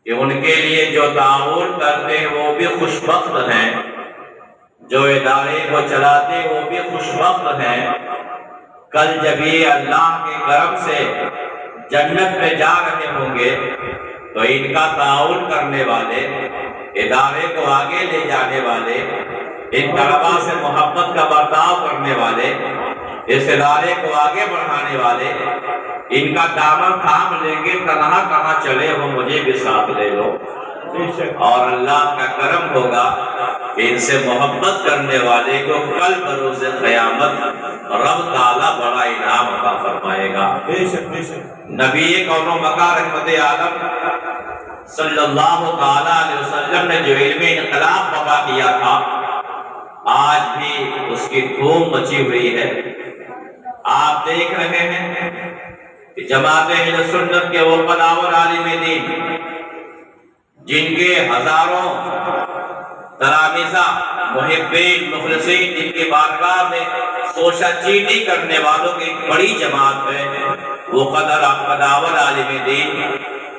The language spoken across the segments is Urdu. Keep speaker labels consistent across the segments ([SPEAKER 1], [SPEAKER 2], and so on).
[SPEAKER 1] کہ ان کے لیے جو تعاون کرتے ہیں وہ بھی خوش بخت ہیں، جو ادارے کو چلاتے وہ بھی خوش بخت ہیں۔ کل جب یہ اللہ کے کرم سے جنت میں جا رہے ہوں گے تو ان کا تعاون کرنے والے، ادارے کو آگے لے جانے والے، ان طلباء سے محبت کا برتاؤ کرنے والے، اس ادارے کو آگے بڑھانے والے ان کا دامن تھام لیں گے، تنہا کہاں چلے ہو مجھے بھی ساتھ لے لو، اور اللہ کا کرم ہوگا کہ ان سے محبت کرنے والے کو کل بروز قیامت رب تعالیٰ بڑا انعام عطا فرمائے گا۔ نبی کون و مکان رحمت عالم صلی اللہ تعالیٰ علیہ وسلم نے جو علم انقلاب برپا کیا تھا، آج بھی اس کی دھوم مچی ہوئی ہے۔ آپ دیکھ رہے ہیں کہ جماعت اہل سنت کے وہ قداور عالم دین جن کے ہزاروں تلامذہ محبین مخلصین جن کے بارگاہ میں سوشہ چینی کرنے والوں کی بڑی جماعت ہے، وہ قداور عالم دین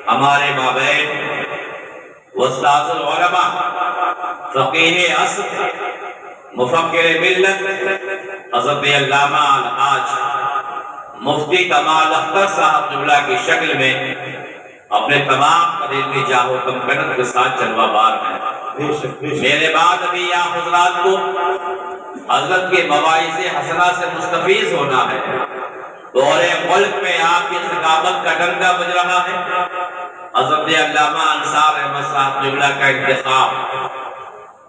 [SPEAKER 1] ہمارے مابین استاذ العلماء، فقیہ عصر، مفکر ملت حضرت علامہ الحاج مفتی کمال اختر صاحب جملہ کی شکل میں اپنے تمام قدر کی جاہ و کمکنت کے ساتھ جلوہ بار ہیں۔ میرے بعد ابھی یہاں حضرات کو حضرت کے مواعظ حسنہ سے مستفیض ہونا ہے۔ دور ملک میں آپ کی ثقافت کا ڈنکا بج رہا ہے۔ حضرت علامہ انصار احمد صاحب جملہ کا انتخاب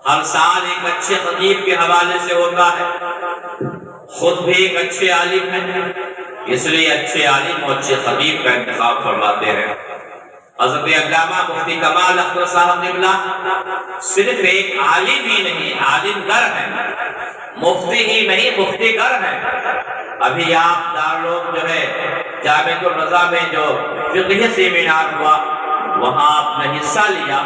[SPEAKER 1] ہر سال ایک اچھے خطیب کے حوالے سے ہوتا ہے، خود بھی ایک اچھے عالم ہیں، اس لیے اچھے عالم اور اچھے خطیب کا انتخاب فرماتے ہیں۔ حضرت علامہ مفتی کمال اختر صاحب جملہ صرف ایک عالم ہی نہیں، عالم گر ہیں، مفتی ہی نہیں مفتی گر ہیں۔ ابھی آپ دارالعلوم جو ہے جامعۃ الرضا میں جو فقہ سیمینار ہوا وہاں آپ نے حصہ لیا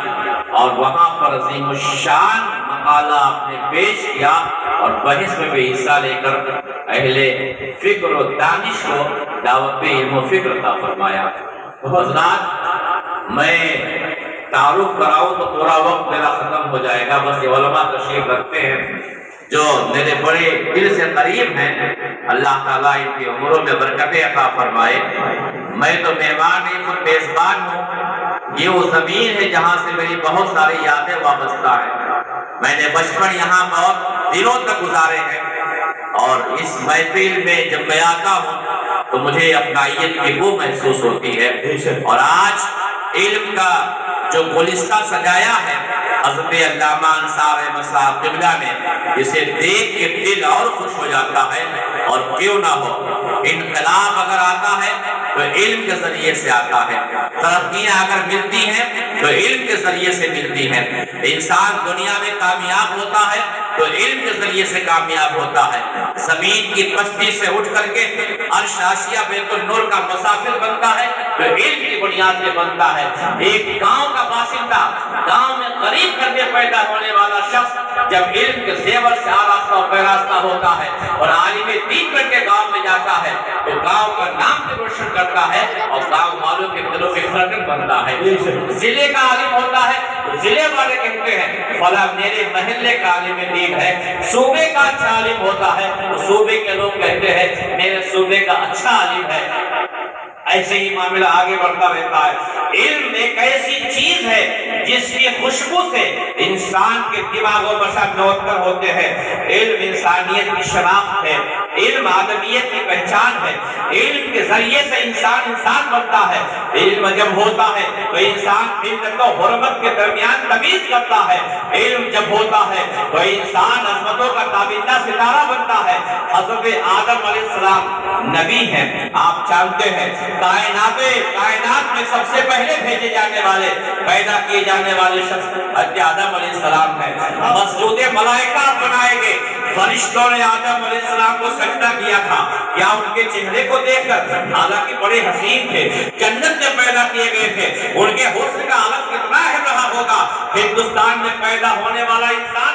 [SPEAKER 1] اور وہاں پر عظیم الشان مقالہ آپ نے پیش کیا اور بحث میں بھی حصہ لے کر اہل فکر و دانش کو دعوت علم و فکر عطا فرمایا۔ حضرات میں تعارف کراؤں تو پورا وقت میرا ختم ہو جائے گا، بس یہ علماء تشریف رکھتے ہیں جو میرے بڑے دل سے قریب ہیں، اللہ تعالیٰ ان کی عمروں میں برکتیں عطا فرمائے۔ میں تو مہمان نہیں خود میزبان ہوں، یہ وہ زمین ہے جہاں سے میری بہت ساری یادیں وابستہ ہیں۔ میں نے بچپن یہاں بہت دنوں تک گزارے ہیں اور اس محفل میں جب میں آتا ہوں تو مجھے اپنائیت کی وہ محسوس ہوتی ہے۔ اور آج علم کا جو گلستہ سجایا ہے حضرت علامہ انصار احمد صاحب جملہ نے، جسے دیکھ کے دل اور خوش ہو جاتا ہے، اور کیوں نہ ہو، انقلاب اگر آتا ہے تو علم کے ذریعے سے آتا ہے، ترقیاں اگر ملتی ہیں تو علم کے ذریعے سے ملتی ہیں۔ انسان دنیا میں کامیاب ہوتا ہے تو علم کے ذریعے سے کامیاب ہوتا ہے۔ زمین کی پستی سے اٹھ کر کے عرش عاشیہ بیت النور کا مسافر بنتا ہے تو علم کی بنیاد پہ بنتا ہے۔ ایک گاؤں کا باشندہ، گاؤں میں غریب گھر میں پیدا ہونے والا شخص جب علم کے زیور سے آراستہ و پیراستہ ہوتا ہے اور عالم دین بن کے گاؤں میں جاتا ہے تو گاؤں کا نام بھی روشن کرتا ہے اور گاؤں والوں کے دلوں میں فرقت بنتا ہے۔ ضلع کا عالم ہوتا ہے تو ضلع والے کہتے ہیں فلاں میرے محلے کا عالم دین ہے۔ صوبے کا اچھا عالم ہوتا ہے تو صوبے کے لوگ کہتے ہیں میرے صوبے کا اچھا عالم ہے۔ ایسے ہی معاملہ آگے بڑھتا رہتا ہے۔ علم ایک ایسی چیز ہے جس کی خوشبو سے انسان کے دماغ و بشر معطر ہوتے ہیں۔ علم انسانیت کی شناخت ہے، علم آدمیت کی پہچان ہے۔ علم کے ذریعے سے انسان بنتا ہے۔ علم جب ہوتا ہے تو انسان عزت و حرمت کے درمیان تمیز کرتا ہے۔ علم جب ہوتا ہے تو انسان عظمتوں کا تابندہ ستارہ بنتا ہے۔ حضرت آدم علیہ السلام نبی ہیں، آپ جانتے ہیں کائنات میں سب سے پہلے بھیجے جانے والے، پیدا کیے جانے والے شخص حضرت آدم علیہ السلام ہیں۔ مسجود ملائکہ بنائے گئے، فرشتوں نے آدم علیہ السلام کو سجدہ کیا تھا، کیا ان کے چہرے کو دیکھ کر؟ حالانکہ بڑے حسین تھے، جنت میں پیدا کیے گئے تھے، ان کے حسن کا عالم کتنا ہے رہا ہوگا۔ ہندوستان میں پیدا ہونے والا انسان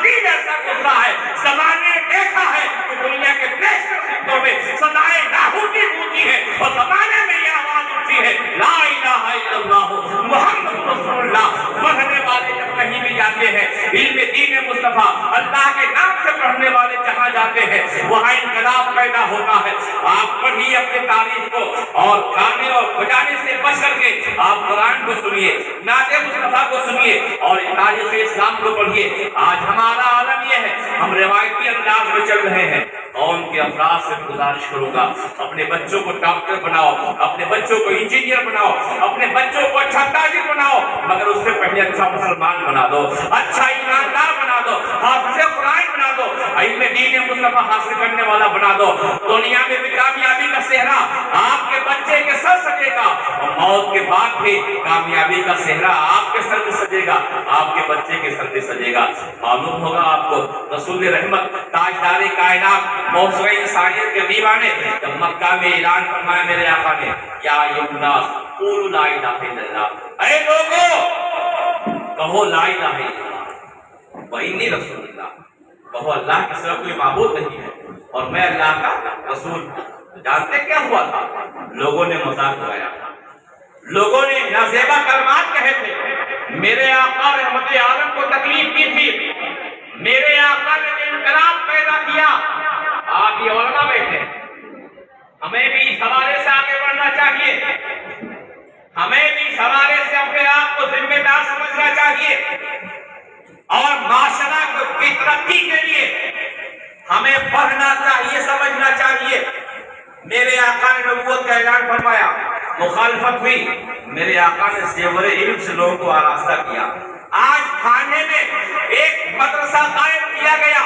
[SPEAKER 1] کبھی ایسا گزرا ہے زمانے نے دیکھا ہے کہ دنیا کے بیشتر خطوں میں صدائے لاہوٹی گونجی ہے اور زمانے میں یہ آواز اٹھی ہے لا الہ الا اللہ محمد رسول اللہ۔ پڑھنے والے جب کہیں بھی جاتے ہیں علم دین مصطفیٰ اللہ کے نام سے پڑھنے والے جہاں جاتے ہیں وہاں انقلاب پیدا ہوتا ہے۔ آپ پڑھیے اپنی تاریخ کو اور گانے اور بجانے سے بچ کر کے آپ قرآن کو سنیے، نعت مصطفیٰ کو سنیے اور تاریخ اسلام کو پڑھیے۔ آج ہمارا عالم یہ ہے ہم روایتی انداز میں چل رہے ہیں۔ قوم کے افراد سے گزارش کروں گا اپنے بچوں کو ڈاکٹر بناؤ، اپنے بچوں کو انجینئر بناؤ، اپنے بچوں کو اچھا تاجر بناؤ، مگر اس سے پہلے اچھا مسلمان بنا دو، اچھا ایماندار بنا دو، حافظ قرآن بنا دو، علم دین مصطفیٰ حاصل کرنے والا بنا دو۔ دنیا میں بھی کامیابی کا صحرا آپ کے بچے کے سر سجے گا اور موت کے بعد بھی کامیابی کا صحرا آپ کے سر پہ سجے گا، آپ کے بچے کے سر پہ سجے گا۔ معلوم ہوگا آپ کو رسول رحمت تاجدار کائنات موسوعہ انسانیت کے دیوانے جب مکہ میں اعلان فرمایا میرے آقا نے یا ایھا الناس قولوا لا الہ الا اللہ، اے لوگوں کہو لا الہ الا اللہ وانی رسول اللہ، کہو اللہ کے سوا کوئی معبود نہیں ہے اور میں اللہ کا رسول۔ جانتے کیا ہوا تھا؟ لوگوں نے مذاق اڑایا، لوگوں نے نازیبا کلمات کہے تھے، میرے آقا رحمت عالم کو تکلیف کی تھی، میرے آقا نے انقلاب پیدا کیا۔ آپ یہ علماء بیٹھے، ہمیں بھی اس حوالے سے آگے بڑھنا چاہیے، ہمیں بھی اس حوالے سے اپنے آپ کو ذمہ دار سمجھنا چاہیے اور معاشرہ کی ترقی کے لیے ہمیں پڑھنا چاہیے، سمجھنا چاہیے۔ میرے آقا نے نبوت کا اعلان فرمایا، مخالفت ہوئی، میرے آقا نے زیور علم سے لوگوں کو آراستہ کیا۔ آج کھانے میں ایک مدرسہ قائم کیا گیا،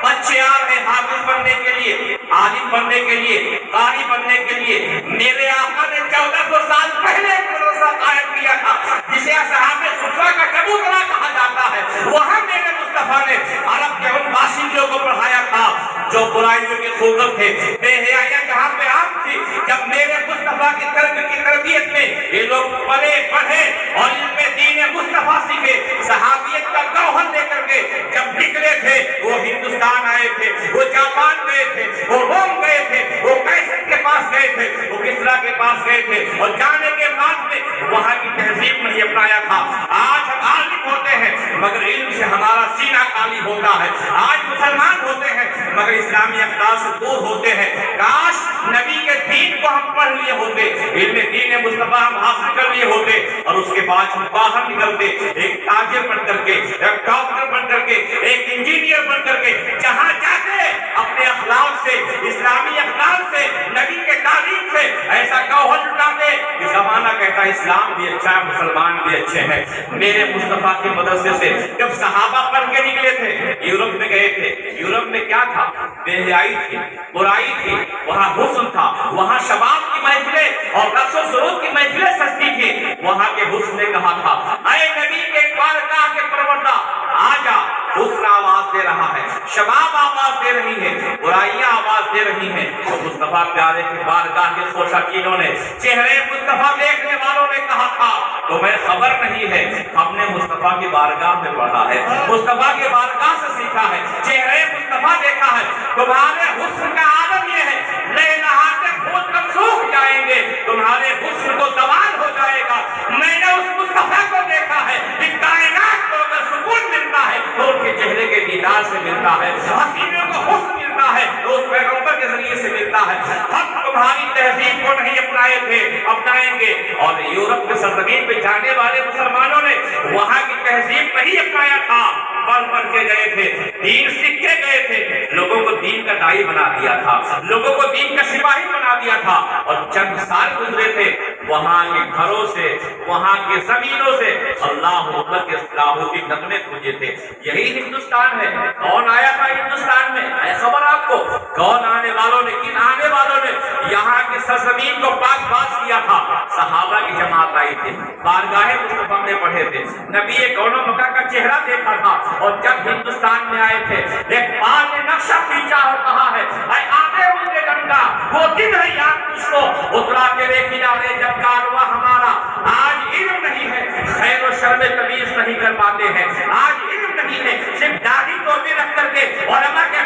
[SPEAKER 1] بچے آ رہے حافظ بننے کے لیے، عالم بننے کے لیے، قاری بننے کے لیے۔ میرے آقا نے 1400 سال پہلے ایک مدرسہ قائم کیا تھا جسے اصحاب صفہ کا چبوترا کہا جاتا ہے، وہاں میرے مصطفیٰ نے عرب کے ان باشندوں کو پڑھایا تھا جو برائیوں کے خوگر تھے، بے حیائیاں جہاں پہ عام تھی۔ جب میرے مصطفیٰ کی تربیت میں یہ لوگ پلے بڑھے اور علم دین مصطفیٰ سیکھے، صحابیت کا گوہر لے کر کے جب نکلے تھے وہ ہندوستان آئے تھے، وہ جاپان گئے تھے، وہ روم گئے تھے، وہ قیصر کے پاس گئے تھے، وہ کسریٰ کے پاس گئے تھے اور جانے کے بعد میں وہاں کی تہذیب نہیں اپنایا تھا۔ آج ہم عالم ہوتے ہیں مگر علم سے ہمارا سینہ خالی ہوتا ہے، آج مسلمان ہوتے ہیں مگر اسلامی اقدار سے دور ہوتے ہیں۔ کاش نبی کے دین کو ہم پڑھ لیے ہوتے، علم دین مصطفیٰ ہم حاصل کر لیے ہوتے اور اس کے بعد ہم باہر نکلتے ایک تاجر بن کر کے، ایک ڈاکٹر بن کر کے، ایک انجینئر بن کر کے، جہاں جاتے اپنے اخلاق سے، اسلامی اقدار سے، نبی کے تعلیم سے ایسا گوہر لٹاتے کہ زمانہ کہتا ہے اسلام بھی اچھا ہے، مسلمان بھی اچھے ہیں۔ میرے مصطفیٰ کے مدرسے سے جب صحابہ پڑھ کے نکلے تھے یورپ میں گئے تھے، یورپ میں کیا تھا؟ بے حیائی تھی، برائی تھی، وہاں حسن تھا، وہاں شباب کی محفلیں اور رقص و سرود کی محفلیں سجتی تھی۔ وہاں کے حسن نے کہا تھا اے نبی کے بارگاہ کے پروردہ آجا، حسن آواز دے رہا ہے، شباب آواز دے رہی ہے، برائیاں آواز دے رہی ہیں۔ اور مصطفیٰ پیارے کی بارگاہ کے خوشاکینوں نے، چہرے مصطفیٰ دیکھنے والوں نے کہا تھا تمہیں خبر نہیں ہے ہم نے مصطفیٰ کی بارگاہ میں پڑھا ہے، مصطفیٰ کی بارگاہ سے سیکھا ہے، چہرے مصطفیٰ دیکھا ہے۔ تمہارے حسن کا عالم یہ ہے نئے نہاتے خود کب سوکھ جائیں گے، تمہارے حسن کو زوال ہو جائے گا۔ میں نے اس مصطفیٰ کو دیکھا ہے کہ کائنات کو اگر سکون ملتا ہے تو ان کے چہرے کے دیدار سے ملتا ہے، حسینوں کو حسن ملتا ہے تو اس پیغمبر کے ذریعے سے ملتا ہے۔ ہم تمہاری تہذیب کو نہیں اپنائے تھے، اپنائیں گے۔ اور یورپ کے سرزمین پہ جانے والے مسلمانوں نے وہاں کی تہذیب نہیں اپنایا تھا، پڑھ کے گئے تھے، دین سیکھ کے گئے تھے، لوگوں کو دین کا داعی بنا دیا تھا، لوگوں کو دین کا سپاہی بنا دیا تھا۔ اور چند سال گزرے تھے وہاں کے گھروں سے، وہاں کے زمینوں سے اللہ اکبر کے لاہوتی نغمے گونجے تھے۔ یہی ہندوستان ہے۔ کون آیا تھا ہندوستان میں؟ ہے خبر آپ کو؟ کون آنے والوں نے، کن آنے والوں نے یہاں کی سرزمین کو پاک باز کیا تھا؟ صحابہ کی جماعت آئی تھی، بارگاہ مصطفیٰ میں پڑھے تھے، نبی کون و مکہ کا چہرہ دیکھا تھا۔ اور جب ہندوستان میں آئے تھے ایک بال نے نقشہ کھینچا اور کہا ہے اے آگے مجھے گنگا وہ دن ہے یاد تجھ کو اترا تیرے کنارے جب کارواں ہمارا۔ آج علم نہیں ہے، خیر و شر میں تمیز نہیں کر پاتے ہیں، آج علم نہیں ہے، صرف داڑھی تو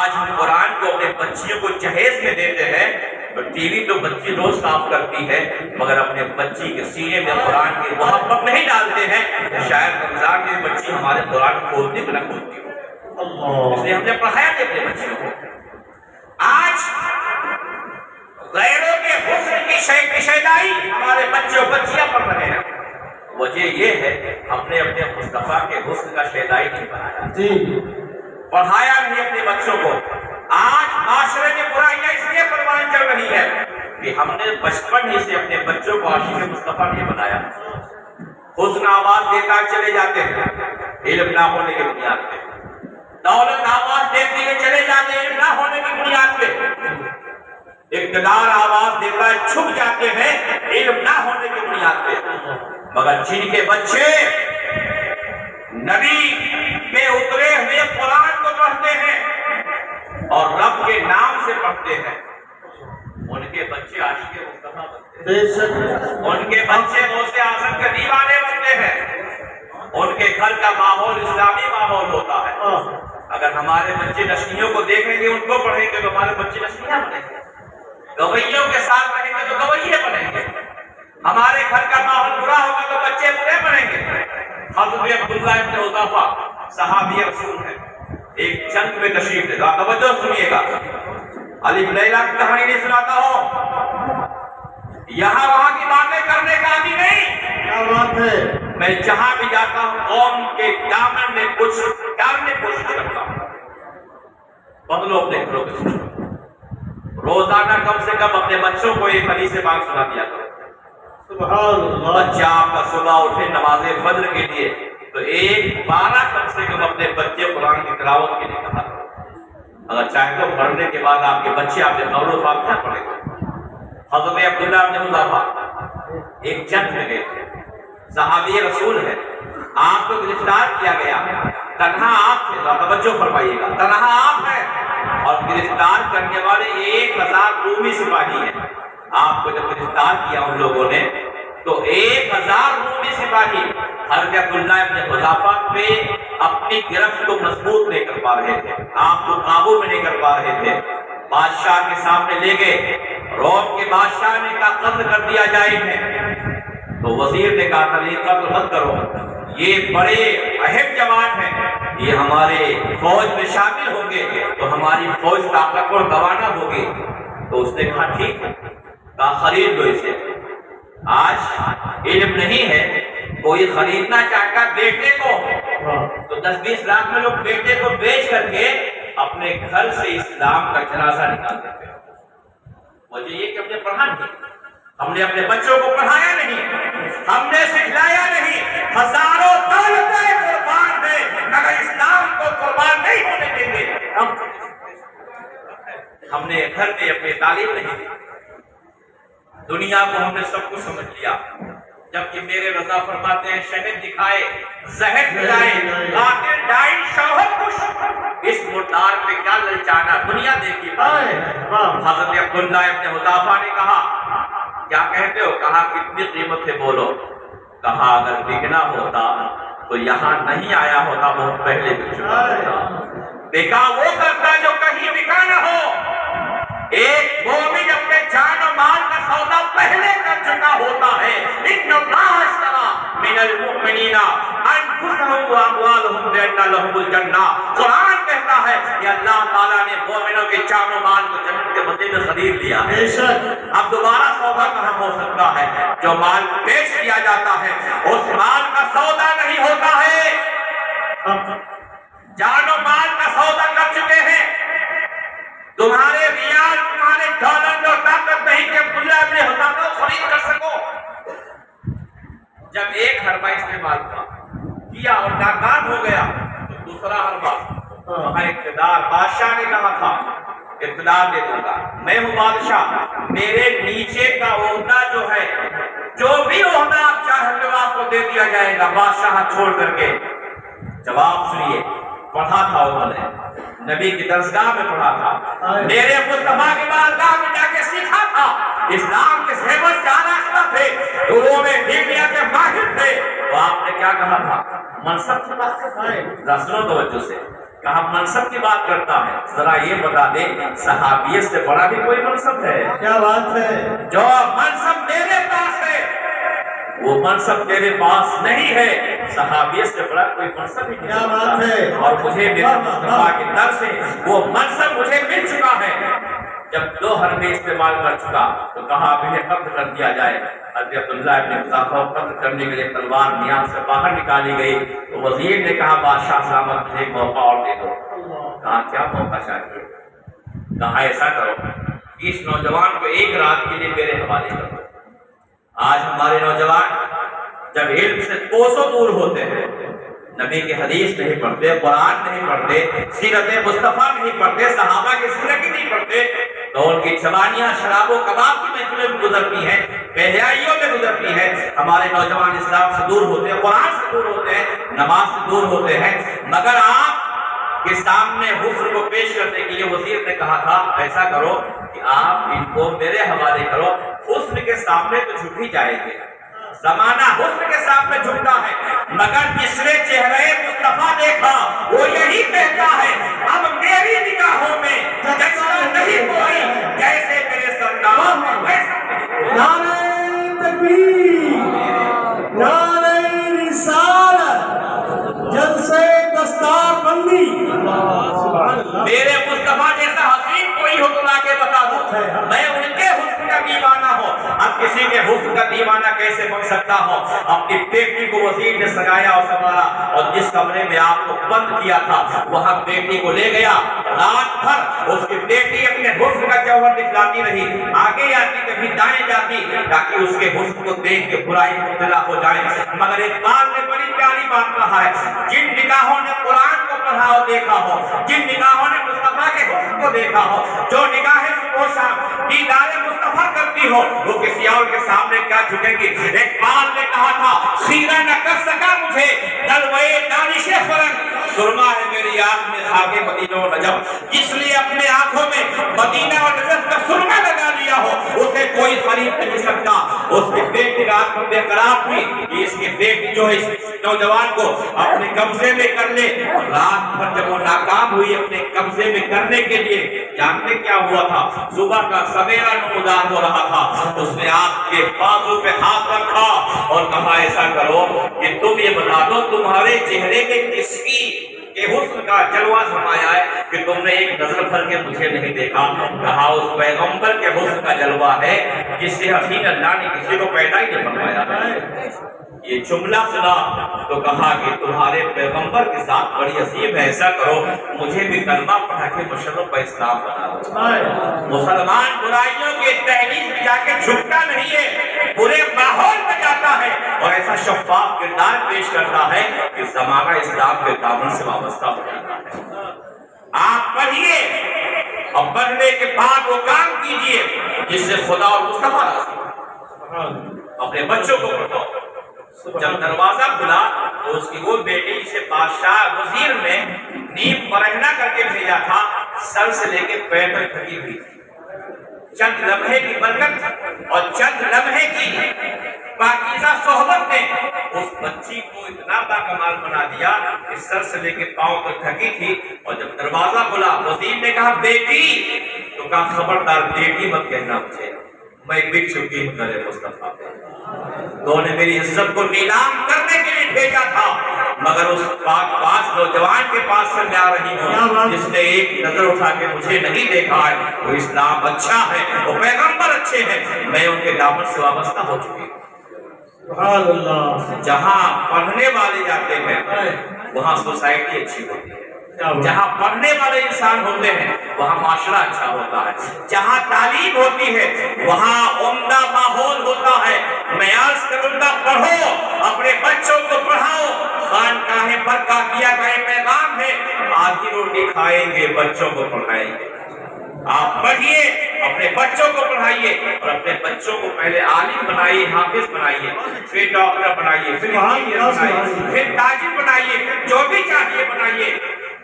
[SPEAKER 1] آج ہم قرآن کو اپنے بچیوں کو جہیز میں دیتے ہیں، تو ٹی وی تو بچی روز صاف کرتی ہے، مگر اپنے بچی کے سینے میں قرآن کی محبت نہیں ڈالتے ہیں۔ شاید رمضان کی بچی ہمارے قرآن کھولتی بھی نہ کھولتی ہو، اس لیے ہم نے پڑھایا کہ اپنے بچیوں کو۔ آج غیروں کے حسن کی شیدائی ہمارے بچے بچیاں پڑھ رہے ہیں، وجہ یہ ہے ہم نے اپنے مصطفیٰ کے حسن کا شیدائی نہیں بنایا، پڑھایا نہیں اپنے بچوں کو۔ آج معاشرے میں برائیاں اس لیے پروان چل رہی ہے کہ ہم نے بچپن ہی سے اپنے بچوں کو عاشق مصطفیٰ نہیں بنایا۔ حسن آواز دیتا چلے جاتے ہیں علم نہ ہونے کی بنیاد پہ، دولت آواز دیتے ہوئے چلے جاتے ہیں علم نہ ہونے کی بنیاد پہ، اقتدار آواز دیتا ہے چھپ جاتے ہیں علم نہ ہونے کی بنیاد پہ۔ مگر جن کے بچے نبی میں اترے ہوئے قرآن کو پڑھتے ہیں اور رب کے نام سے پڑھتے ہیں، ان کے بچے عاشق مصطفیٰ بنتے ہیں، ان کے بچے غوث اعظم کے دیوانے بنتے ہیں، ان کے گھر کا ماحول اسلامی ماحول ہوتا ہے۔ اگر ہمارے بچے نشریوں کو دیکھیں گے ان کو پڑھیں گے تو ہمارے بچے نشریاں بنیں گے، گویوں کے ساتھ رہیں گے تو گویے بنیں گے، ہمارے گھر کا ماحول برا ہوگا تو بچے برے بنیں گے۔ حضرت عبداللہ ابن حذیفہ صحابی رسول ہیں، ایک جنگ میں تشریف لے، توجہ سنیے گا، الف لیلہ کی کہانی نہیں سناتا ہوں، یہاں وہاں کی باتیں کرنے کا آدمی نہیں، کیا بات ہے، میں جہاں بھی جاتا ہوں قوم کے دامن میں کچھ ڈالنے کی کوشش کرتا ہوں۔ بدلو اپنے گھروں کے سوچو، روزانہ کم سے کم اپنے بچوں کو ایک حدیث پاک سنا دیا کرو۔ سبحان اللہ، بچہ آپ کا صبح اٹھے نماز فجر کے لیے تو ایک بارہ کم سے کم اپنے بچے قرآن کی تلاوت کے لیے کہا کرو۔ اگر چاہے تو پڑھنے کے بعد آپ کے بچے آپ کے قول و فاتحہ پڑھیں گے۔ حضرت عبداللہ بن حذیفہ ایک جنگ میں گئے تھے، صحابی رسول ہے، آپ کو گرفتار کیا گیا، تنہا آپ تھے، توجہ فرمائیے گا، تنہا آپ ہیں اور گرفتار کرنے والے 1000 رومی سپاہی ہیں۔ آپ کو جب گرفتار کیا ان لوگوں نے تو 1000 رومی سپاہی حضرت عبداللہ ابن حذیفہ پہ اپنی گرفت کو مضبوط نہیں کر پا رہے تھے، آپ کو قابو میں نہیں کر پا رہے تھے، بادشاہ کے سامنے لے گئے، روم کے بادشاہ نے کہا قتل کر دیا جائے انہیں، تو وزیر نے کہا تھا یہ قتل مت کرو، یہ بڑے اہم جوان ہیں، یہ ہمارے فوج میں شامل ہوں گے تو ہماری فوج طاقتور گوانا ہوگی۔ تو اس نے کہا ٹھیک ہے، کہا خرید دو اسے۔ آج علم نہیں ہے، کوئی خریدنا چاہتا بیٹے کو تو 10-20 لاکھ میں لوگ بیٹے کو بیچ کر کے اپنے گھر سے اسلام کا جنازہ نکال دیتے ہیں۔ وجہ یہ کہ ہم نے پڑھا نہیں، ہم نے اپنے بچوں کو پڑھایا نہیں، ہم نے سکھلایا نہیں۔ ہزاروں دولتیں قربان ہیں اگر اسلام کو قربان نہیں ہونے دیں گے۔ ہم نے گھر میں اپنی تعلیم نہیں دی، دنیا کو ہم نے سب کچھ سمجھ لیا، جبکہ میرے رضا فرماتے ہیں شہد دکھائے زہر کھلائے قاتل ڈائی شوہر کش، اس مردار پہ کیا للچانا، دنیا دیکھی۔ حضرت عبداللہ ابن حذیفہ نے کہا کیا کہتے ہو؟ کہا کتنی قیمت ہے بولو؟ کہا اگر بکنا ہوتا تو یہاں نہیں آیا ہوتا، بہت پہلے بک چکا ہوتا۔ بکا وہ کرتا جو کہیں بکا نہ ہو۔ ایک مومن اپنے جان و مال کا سودا پہلے کر چکا ہوتا ہے۔ ان اللہ اشتری من المؤمنین انفسهم واموالهم بان لهم الجنہ۔ قرآن کہتا ہے کہ اللہ تعالیٰ نے مومنوں کے جان و مال کو جنت کے بدلے میں خرید لیا ہے۔ اب دوبارہ سودا کہاں ہو سکتا ہے؟ جو مال بیچ دیا جاتا ہے اس مال کا سودا نہیں ہوتا ہے، جان و مال کا سودا کر چکے ہیں۔ تمہارے ریال تمہارے ڈالر جو طاقت نہیں کہ عبداللہ ابن حذیفہ کو خرید کر سکو۔ جب ایک حربہ استعمال کیا اور ناکام ہو گیا تو دوسرا حربہ، وہاں اقتدار، بادشاہ نے کہا تھا اقتدار دے دوں گا، میں ہوں بادشاہ، میرے نیچے کا عہدہ جو ہے، جو بھی عہدہ آپ چاہیں گے آپ کو دے دیا جائے گا، بادشاہ چھوڑ کر کے۔ جواب سنیے، پڑھا تھا انہوں نے، نبی کی درسگاہ میں پڑھا تھا، میرے مصطفیٰ کی بارگاہ میں جا کے سیکھا تھا، اسلام کے سیبر سے آراستہ تھے، لوگوں میں ڈھیلیا کے ماہر تھے۔ تو آپ نے کیا کہا تھا؟ منصب کی بات کرتا ہے، ذرا سنو توجہ سے، کہا منصب کی بات کرتا ہے، ذرا یہ بتا دے صحابیت سے بڑا بھی کوئی منصب ہے؟
[SPEAKER 2] کیا بات ہے؟
[SPEAKER 1] جو منصب میرے پاس ہے وہ منصب تیرے پاس نہیں ہے، صحابیت سے بڑا کوئی منصب ہی نہیں۔
[SPEAKER 2] کیا بات ہے؟
[SPEAKER 1] اور مجھے میرے مصطفیٰ کی طرف سے وہ منصب مجھے مل چکا ہے۔ جب 2 حربیں استعمال کر چکا تو کہا انہیں قتل کر دیا جائے۔ حضرت عبداللہ ابن حذافہ کو قتل کرنے کے لیے تلوار نیام سے باہر نکالی گئی تو وزیر نے کہا بادشاہ سلامت مجھے ایک موقع اور دے دو۔ کہا کیا موقع چاہیے؟ کہا ایسا کرو اس نوجوان کو 1 رات کے لیے میرے حوالے کر دو۔ آج ہمارے نوجوان جب علم سے کوسوں دور ہوتے ہیں، نبی کی حدیث نہیں پڑھتے، قرآن نہیں پڑھتے، سیرت مصطفیٰ نہیں پڑھتے، صحابہ کی سیرت نہیں پڑھتے، تو ان کی جوانیاں شراب و کباب کی محفلوں میں گزرتی ہیں، بے حیائیوں میں گزرتی ہیں۔ ہمارے نوجوان اسلام سے دور ہوتے ہیں، قرآن سے دور ہوتے ہیں، نماز سے دور ہوتے ہیں، مگر آپ کے سامنے حسن کو پیش کرنے کے لیے وزیر نے کہا تھا ایسا کرو کہ آپ ان کو میرے حوالے کرو، حسن کے سامنے تو جھک ہی جائیں گے۔ زمانہ حسن کے سامنے جھکتا ہے، مگر جس نے چہرے مصطفیٰ دیکھا وہ یہی کہتا ہے اب میری نگاہوں میں جیسا نہیں کوئی جیسے میرے سرکار میں ویسا نہیں۔
[SPEAKER 2] نعرہ تکبیر، نعرہ رسالت، جلسے دستار بندی،
[SPEAKER 1] میرے مصطفیٰ جیسا حسین کوئی ہو تو لا کے بتا دو، میں ان کے حسن کا دیوانہ ہوں۔ اب کسی کے حسن کا دیوانہ کیسے بن سکتا ہوں؟ اپنی بیٹی کو وزیر نے سجایا اور سنوارا اور جس کمرے میں آپ کو بند کیا تھا وہاں بیٹی کو لے گیا، رات بھر اس کی بیٹی اپنے حسن کا جوہر دکھلاتی رہی، آگے جاتی کبھی دائیں جاتی تاکہ اس کے حسن کو دیکھ کے برائی مبتلا ہو جائے۔ مگر ایک بات نے بڑی پیاری بات کہا ہے، جن نگاہوں نے قرآن کو پڑھا اور دیکھا ہو، جن نگاہوں نے مصطفیٰ کے حسن کو دیکھا ہو، جو نگاہیں صبح شام دیدار مصطفیٰ کرتی ہو، وہ کسی اور کے سامنے کیا جھکیں گی؟ اقبال نے کہا تھا خیرہ نہ کر سکا مجھے دلوئے دانش فرنگ، سرما ہے میری آنکھ میں خاک مدینہ و نجف، اس لیے اپنے آنکھوں میں مدینہ و نجف کا سرما لگا لیا ہو اسے کوئی خرید نہیں سکتا۔ اس کی بیٹی رات میں بے قرار ہوئی کہ اس کی بیٹی جو ہے اس نوجوان کو اپنے قبضے میں کر لے، رات بھر جب وہ ناکام ہوئی اپنے قبضے میں کرنے کے لیے، جانتے کیا ہوا تھا؟ صبح کا سویرا نمودار ہو رہا تھا، اس نے آپ کے بازو پہ ہاتھ رکھا اور کہا ایسا کرو کہ تم یہ بتا دو تمہارے چہرے میں کس کی کہ حسن کا جلوہ سمایا ہے کہ تم نے ایک نظر بھر کے مجھے نہیں دیکھا؟ کہا اس پیغمبر کے حسن کا جلوہ ہے جس سے حسین اللہ نے کسی کو پیدا ہی نہیں فرمایا ہے۔ یہ جملہ سنا تو کہا کہ تمہارے پیغمبر کے ساتھ بڑی عظیم ہے، ایسا کرو مجھے بھی کلمہ پڑھا کے مشرف اسلام بنا دو۔ مسلمان برائیوں کے تحریک میں جا کے جھکتا نہیں ہے، برے ماحول میں جاتا ہے اور ایسا شفاف کردار پیش کرتا ہے کہ زمانہ اسلام کے دامن سے وابستہ ہو جاتا ہے۔ آپ پڑھیے اور پڑھنے کے بعد وہ کام کیجئے جس سے خدا اور مصطفیٰ راضی۔ اپنے بچوں کو پڑھاؤ۔ جب دروازہ کھلا تو اس کی وہ بیٹی جسے بادشاہ وزیر نے نیم برہنہ کر کے بھیجا تھا سر سے لے کے پیر تک ڈھکی ہوئی تھی۔ چند لمحے کی برکت اور چند لمحے کی پاکیزہ صحبت نے اس بچی کو اتنا باکمال بنا دیا کہ سر سے لے کے پاؤں تک ڈھکی تھی۔ اور جب دروازہ کھلا وزیر نے کہا بیٹی، تو کہا خبردار بیٹی مت کہنا مجھے، میں بک چکی ہوں تیرے مصطفیٰ پہ۔ تو نے میری عزت کو نیلام کرنے کے لیے بھیجا تھا، مگر اس پاک نوجوان کے پاس سے میں آ رہی ہوں جس نے ایک نظر اٹھا کے مجھے نہیں دیکھا ہے۔ وہ اسلام اچھا ہے، وہ پیغمبر اچھے ہیں، میں ان کے دامن سے وابستہ ہو چکی ہوں۔
[SPEAKER 2] سبحان اللہ۔
[SPEAKER 1] جہاں پڑھنے والے جاتے ہیں وہاں سوسائٹی اچھی ہوتی ہے، جہاں پڑھنے والے انسان ہوتے ہیں وہاں معاشرہ اچھا ہوتا ہے، جہاں تعلیم ہوتی ہے وہاں عمدہ ماحول ہوتا ہے۔ میں عرض کروں گا پڑھو، اپنے بچوں کو پڑھاؤ۔ خانقاہ برکاتیہ کا یہ پیغام ہے، آدھی روٹی کھائیں گے بچوں کو پڑھائیں گے۔ آپ پڑھیے، اپنے بچوں کو پڑھائیے اور اپنے بچوں کو پہلے عالم بنائیے، حافظ بنائیے، پھر ڈاکٹر بنائیے، پھر انجینئر بنائیے، پھر تاجر بنائیے، پھر جو بھی چاہیے بنائیے۔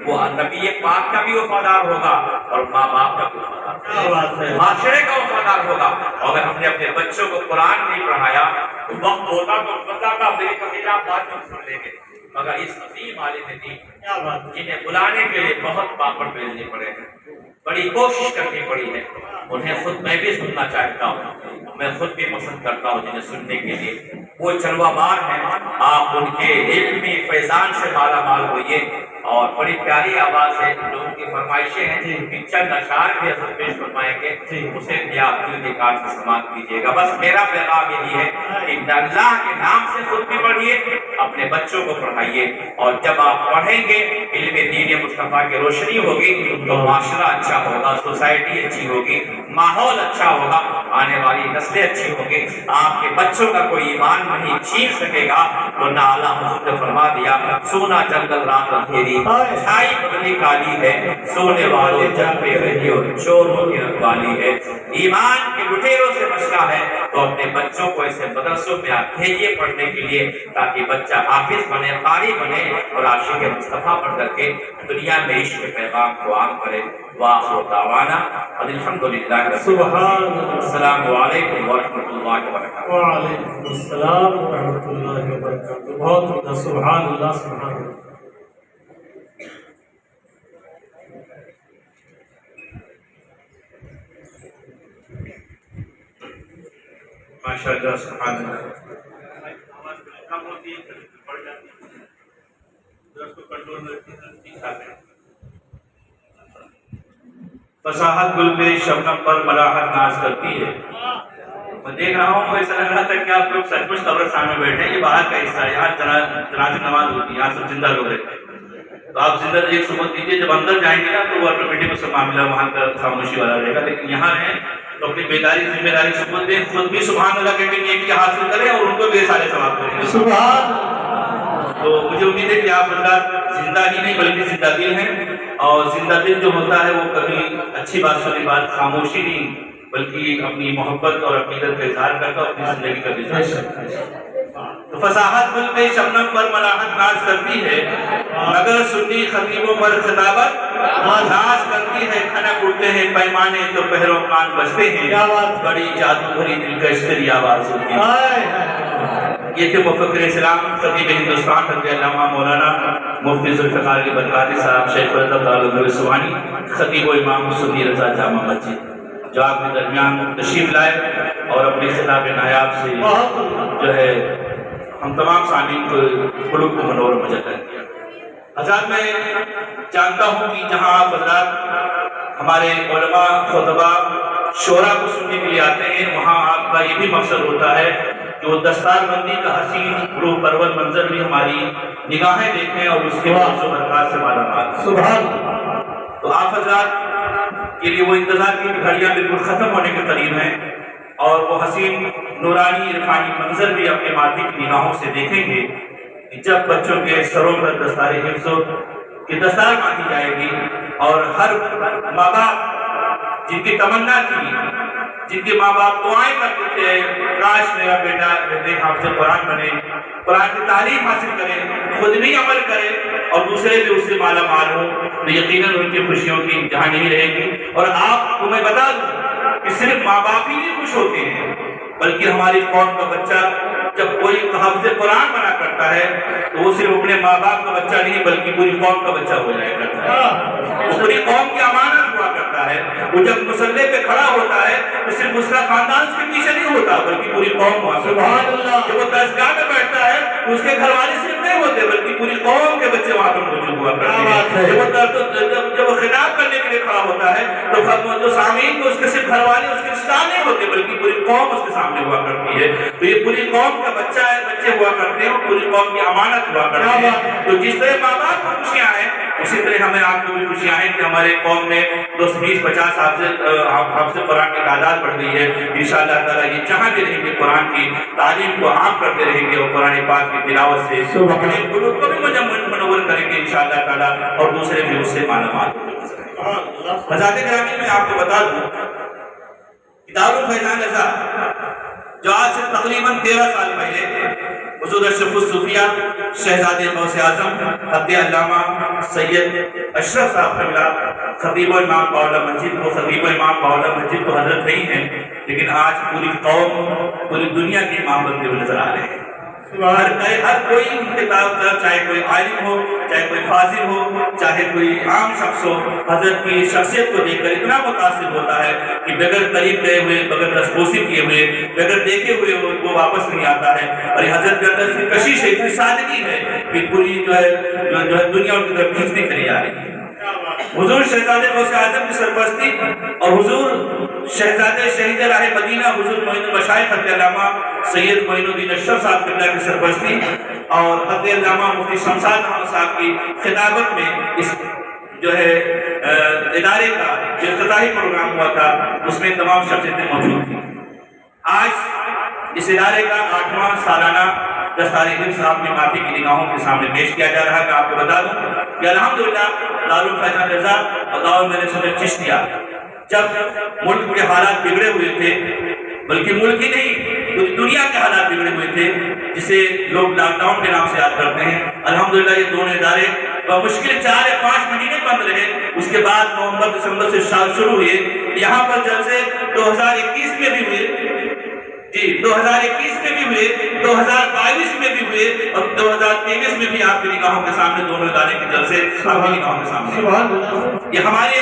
[SPEAKER 1] وہ نبی پاک کا بھی وفادار ہوگا اور ماں باپ کا بھی وفادار ہوگا، معاشرے کا وفادار ہوگا۔ اگر ہم نے اپنے بچوں کو قرآن نہیں پڑھایا تو وقت ہوتا تو بتاتا میری فضیلہ بات سن لیں گے، مگر اس عظیم عالم دین
[SPEAKER 2] کیا بات ہے،
[SPEAKER 1] جنہیں بلانے کے لیے بہت پاپڑ بیلنے پڑے ہیں، بڑی کوشش کرنی پڑی ہے، انہیں خود میں بھی سننا چاہتا ہوں، میں خود بھی پسند کرتا ہوں جنہیں سننے کے لیے۔ وہ جلوہ مار ہیں، آپ ان کے علمی فیضان سے مالا مال ہوئیے، اور بڑی پیاری آواز ہے، لوگوں کی فرمائشیں ہیں کہ چند اشعار بھی حضرت پیش فرمائیں گے، اسے بھی آپ دل نکال سے سماعت کیجیے گا۔ بس میرا پیغام یہی ہے کہ اللہ کے نام سے خود بھی پڑھیے، اپنے بچوں کو پڑھائیے، اور جب آپ پڑھیں گے علم دین مصطفیٰ کی روشنی ہوگی تو معاشرہ اچھا ہوگا، سوسائٹی اچھی ہوگی، ماحول اچھا ہوگا، آنے والی نسلیں اچھی ہوگی، آپ کے بچوں کا کوئی ایمان نہیں چھین سکے گا۔ ورنہ اعلیٰ حضور نے فرما دیا، سونا جنگل رات اندھیری چھائی بدلی کالی ہے، سونے والوں جگ پہ رہی اور چوروں کی رکھوالی ہے۔ ایمان کے لٹیروں سے بچنا ہے تو اپنے بچوں کو ایسے مدرسوں میں آپ بھیجیے پڑھنے کے لیے، تاکہ بچہ حافظ بنے، قاری بنے، اور عاشق مصطفیٰ بن کر کے دنیا میں عشق کے پیغام کو عام کرے۔ وآخر دعوانا الحمدللہ رب العالمین۔ السلام علیکم ورحمۃ اللہ وبرکاتہ۔
[SPEAKER 2] وعلیکم السلام ورحمۃ اللہ وبرکاتہ۔ بہت عمدہ، سبحان اللہ سبحان اللہ۔
[SPEAKER 1] ماشاء اللہ سبحان اللہ۔ فصاحت گل پہ شبنم پر ملاحت ناز کرتی ہے۔ میں دیکھ رہا ہوں، ایسا لگ رہا تھا کہ آپ لوگ سچ مچ قبرستان میں بیٹھے ہیں، یہ باہر کا حصہ ہے، یہاں جنازہ نماز ہوتی ہے، یہاں سب زندہ لوگ رہتے ہیں، تو آپ زندہ ایک ثبوت دیجیے، جب اندر جائیں گے نا تو وہ آٹومیٹک اس کا معاملہ وہاں کا خاموشی والا رہے گا، لیکن یہاں رہیں تو اپنی بیداری ذمہ داری ثبوت دیں، خود بھی سبحان اللہ کہہ کے نیکی حاصل کریں اور ان کو بھی سارے ثواب کریں۔
[SPEAKER 2] سبحان
[SPEAKER 1] تو مجھے امید ہے کہ آپ حضرات زندہ ہی نہیں بلکہ زندہ دل ہیں، اور زندہ دل جو ہوتا ہے وہ کبھی اچھی بات سنی بات خاموشی نہیں بلکہ اپنی محبت اور عقیدت کا اظہار کرتا اور اپنی زندگی کا اظہار کرتا۔ تو فصاحت گل پہ شبنم پر ملاحت ناز کرتی ہے، مگر سنی خطیبوں پر خطابت ناز کرتی ہے، کھنک اٹھتے ہیں پیمانے تو پہروں کان بجتے ہیں، بڑی جادو بھری دلکش تیری آواز ہوتی ہے۔ یہ تھے مفکر اسلام خطیب ہندوستان حضرت علامہ مولانا مفتی ذوالفقار علی برکاتی صاحب، شیخ الادب دارالعلوم سوانی، خطیب و امام سنی رضا جامع مسجد، جو آپ کے درمیان تشریف لائے اور اپنی خطاب نایاب سے جو ہے ہم تمام سامعین کو قلوب کو منور مجدد کیا۔ حضرات میں جانتا ہوں کہ جہاں آپ حضرات ہمارے علماء، خطباء، شعراء کو سننے کے لیے آتے ہیں، وہاں آپ کا یہ بھی مقصد ہوتا ہے کہ وہ دستار بندی کا حسین روح پرور منظر بھی ہماری نگاہیں دیکھیں اور اس کے بعد و برکات سے مالا مال۔
[SPEAKER 2] سبحان۔
[SPEAKER 1] تو آپ حضرات کے لیے وہ انتظار کی گھڑیاں بالکل ختم ہونے کے قریب ہیں، اور وہ حسین نورانی عرفانی منظر بھی اپنے ماتھی کی نگاہوں سے دیکھیں گے کہ جب بچوں کے سروں پر دستار حفظ کی دستار باندھی جائے گی، اور ہر ماں باپ جن کی تمنا تھی، جن کے ماں باپ دعائیں کرتے تھے کاش میرا بیٹا حافظ قرآن بنے، قرآن کی تعلیم حاصل کرے، خود بھی عمل کرے اور دوسرے بھی اس سے مالا مال ہوں، تو یقیناً ان کی خوشیوں کی انتہا نہیں رہے گی۔ اور آپ کو میں بتا دوں کہ صرف ماں باپ ہی نہیں خوش ہوتے ہیں، بلکہ ہماری قوم کا بچہ جب کوئی حافظ قرآن بنا کرتا ہے تو وہ صرف اپنے ماں باپ کا بچہ نہیں بلکہ پوری قوم کا بچہ ہو جایا کرتا ہے، وہ پوری قوم کی امانت ہوا کرتا ہے۔ وہ جب مسلح پہ کھڑا ہوتا ہے تو صرف اس کا خاندان اس کے پیچھے نہیں ہوتا بلکہ پوری قوم وہاں سے۔ جب وہ درسگاہ میں بیٹھتا ہے تو اس کے گھر والے صرف نہیں ہوتے بلکہ پوری قوم کے بچے وہاں پر موجود ہوا کرتے ہیں۔ جب وہ خطاب کرنے کے لیے کھڑا ہوتا ہے تو جو سامعین کو اس کے صرف گھر والے اس کے رشتہ نہیں ہوتے بلکہ پوری قوم اس کے سامنے ہوا کرتی ہے۔ تو یہ پوری قوم کا بچہ ہے، بچے ہوا کرتے ہیں، پوری قوم کی امانت ہوا کرتے ہیں۔ تو جس طرح ماں باپ کو خوشیاں ہیں اسی طرح ہمیں آپ کو بھی خوشیاں ہیں کہ ہمارے قوم میں 20-50 حافظ قرآن کی تعداد بڑھ گئی ہے۔ انشاءاللہ تعالیٰ یہ جہاں بھی رہیں گے قرآن کی تعلیم کو عام کرتے رہیں گے اور قرآن پاک کی تلاوت سے اپنے قلوب کو بھی منور کریں گے انشاءاللہ تعالیٰ، اور دوسرے بھی اس سے مالا مال ہوں گے۔ حضرات گرامی میں آپ کو بتا دوں کتاب الفیضان رضا جو آج سے تقریباً 13 سال پہلے حضور اشرف الصوفیہ شہزادے غوث اعظم حضرت علامہ سید اشرف صاحب قبلہ خطیب و امام باولا مسجد کو حضرت نہیں ہیں، لیکن آج پوری قوم پوری دنیا کے امام بنتے ہوئے نظر آ رہے ہیں۔ ہر کوئی کتاب کا، چاہے کوئی عالم ہو، چاہے کوئی فاضل ہو، چاہے کوئی عام شخص ہو، حضرت کی شخصیت کو دیکھ کر اتنا متاثر ہوتا ہے کہ بغیر قریب گئے ہوئے، بغیر دستبوسی کیے ہوئے، بغیر دیکھے ہوئے وہ واپس نہیں آتا ہے۔ اور یہ حضرت کے اندر اتنی کشش ہے، اتنی سادگی ہے کہ پوری جو ہے دنیا ان کی طرف کھینچتی چلی جا رہی ہے۔ حضور شہزادے غوث اعظم کی سرپرستی اور حضور شہزادے شہید راہ مدینہ حضور معین المشائخ حضرت علامہ سید معین الدین اشرف صاحب قبلہ کی سرپرستی اور حضرت علامہ مفتی شمشاد احمد صاحب کی خطابت میں اس جو ہے ادارے کا جو افتتاحی پروگرام ہوا تھا، اس میں تمام شخصیتیں موجود تھیں۔ آج اس ادارے کا 8واں سالانہ دستار حفظ صاحب کی معافی کی نگاہوں کے سامنے پیش کیا جا رہا ہے۔ میں آپ کو بتا دوں کہ الحمدللہ دارالفیضان رضا اور دارالمنصور چشتیہ جب ملک کے حالات بگڑے ہوئے تھے، بلکہ ملک ہی نہیں پوری دنیا کے حالات بگڑے ہوئے تھے، جسے لوگ لاک ڈاؤن کے نام سے یاد کرتے ہیں، الحمدللہ یہ دونوں ادارے بمشکل 4 یا 5 مہینے بند رہے۔ اس کے بعد نومبر دسمبر سے شروع ہوئے، یہاں پر جلسے 2021 میں بھی ہوئے، 2021 میں بھی ہوئے، 2022 میں بھی ہوئے، اور 2023 میں بھی آپ کی نگاہوں کے سامنے دونوں ادارے کے جلسے آپ کی نگاہوں کے سامنے۔ یہ ہمارے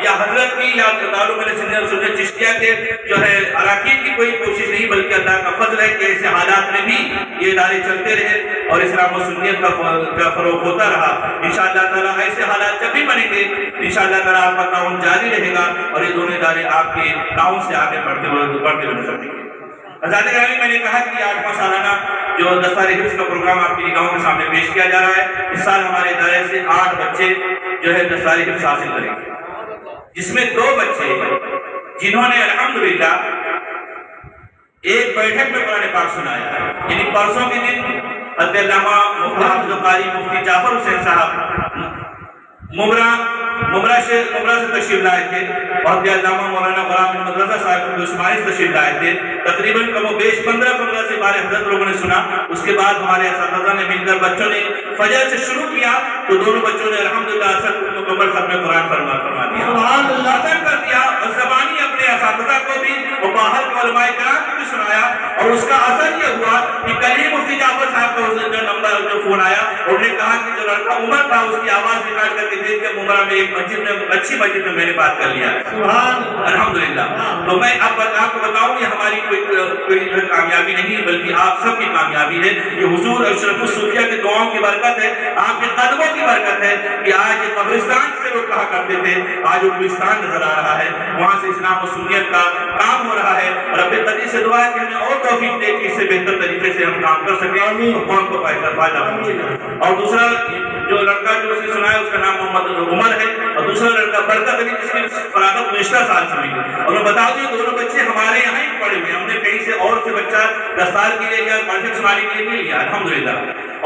[SPEAKER 1] یا حضرت کی یا دارالمنصور چشتیہ کے جو ہے اراکین کی کوئی کوشش نہیں، بلکہ اللہ کا فضل ہے کہ ایسے حالات میں بھی یہ ادارے چلتے رہے اور اسلام و سنیت کا فروغ ہوتا رہا۔ انشاءاللہ تعالیٰ ایسے حالات جب بھی بنیں گے، انشاءاللہ تعالیٰ آپ کا تعاون جاری رہے گا اور یہ دونوں ادارے آپ کے تعاون سے آگے بڑھتے ہوئے نظر دیں گے۔ حضرات گرامی، میں نے کہا کہ 8واں سالانہ جو دستار حفظ کا پروگرام آپ کی نگاہوں کے سامنے پیش کیا جا رہا ہے، اس سال ہمارے ادارے سے 8 بچے جو ہے دستار حفظ حاصل کریں گے، جس میں 2 بچے جنہوں نے الحمدللہ ایک بیٹھک میں قرآن پاک سنایا ہے، یعنی پرسوں کے دن حضرت علامہ مفتی حافظ قاری مفتی جعفر حسین صاحب مبرہ سے تشریف لائے تھے، اور علامہ مولانا غلام احمد رضا صاحب عثمانی سے تشریف لائے تھے۔ تقریباً کم و بیش 15 سے 12 حضرت لوگوں نے سنا۔ اس کے بعد ہمارے اساتذہ نے مل کر بچوں نے فجر سے شروع کیا تو دونوں بچوں نے الحمدللہ اثر مکمل ختم قرآن فرما دیا، ختم کر دیا، اور زبانی اپنے اساتذہ کو بھی اور باہر کے علماء کرام کو بھی سنایا۔ اور اس کا اثر یہ ہوا کہ کل ہی مفتی جعفر صاحب کا جو فون آیا، انہوں نے کہا کہ جو لڑکا عمر تھا اس کی آواز نکال کر کے دیکھ کے عمرہ میں ایک مسجد میں، اچھی مسجد میں میں نے بات کر لیا الحمدللہ۔ تو میں اب آپ کو بتاؤں یہ ہماری کوئی کامیابی نہیں، بلکہ آپ سب کی کامیابی ہے، یہ حضور اشرف الصوفیہ کی دعاؤں کی برکت ہے، آپ کے قدموں کی برکت ہے کہ آج قبرستان سے لوگ کہا کرتے تھے آج وہ قبرستان نظر آ رہا ہے، وہاں سے اسلام و سنیت کا کام ہو رہا ہے۔ رب قدیر سے دعا ہے کہ ہمیں اور توفیق دے کہ اس سے بہتر طریقے سے ہم کام کر سکیں اور قوم کو فائدہ پہنچے۔ اور دوسرا جو لڑکا جو اس نے سنایا اس کا نام محمد عمر ہے، اور دوسرا لڑکا برکت علی جس کی فراغت گزشتہ سال سے ہوئی ہے۔ اور میں بتا دوں یہ دونوں بچے ہمارے یہاں ہی پڑے ہوئے، ہم نے کہیں سے اور سے بچہ دستار کے لیے یا مارکیٹ سنانے کے لیے نہیں لیا الحمدللہ۔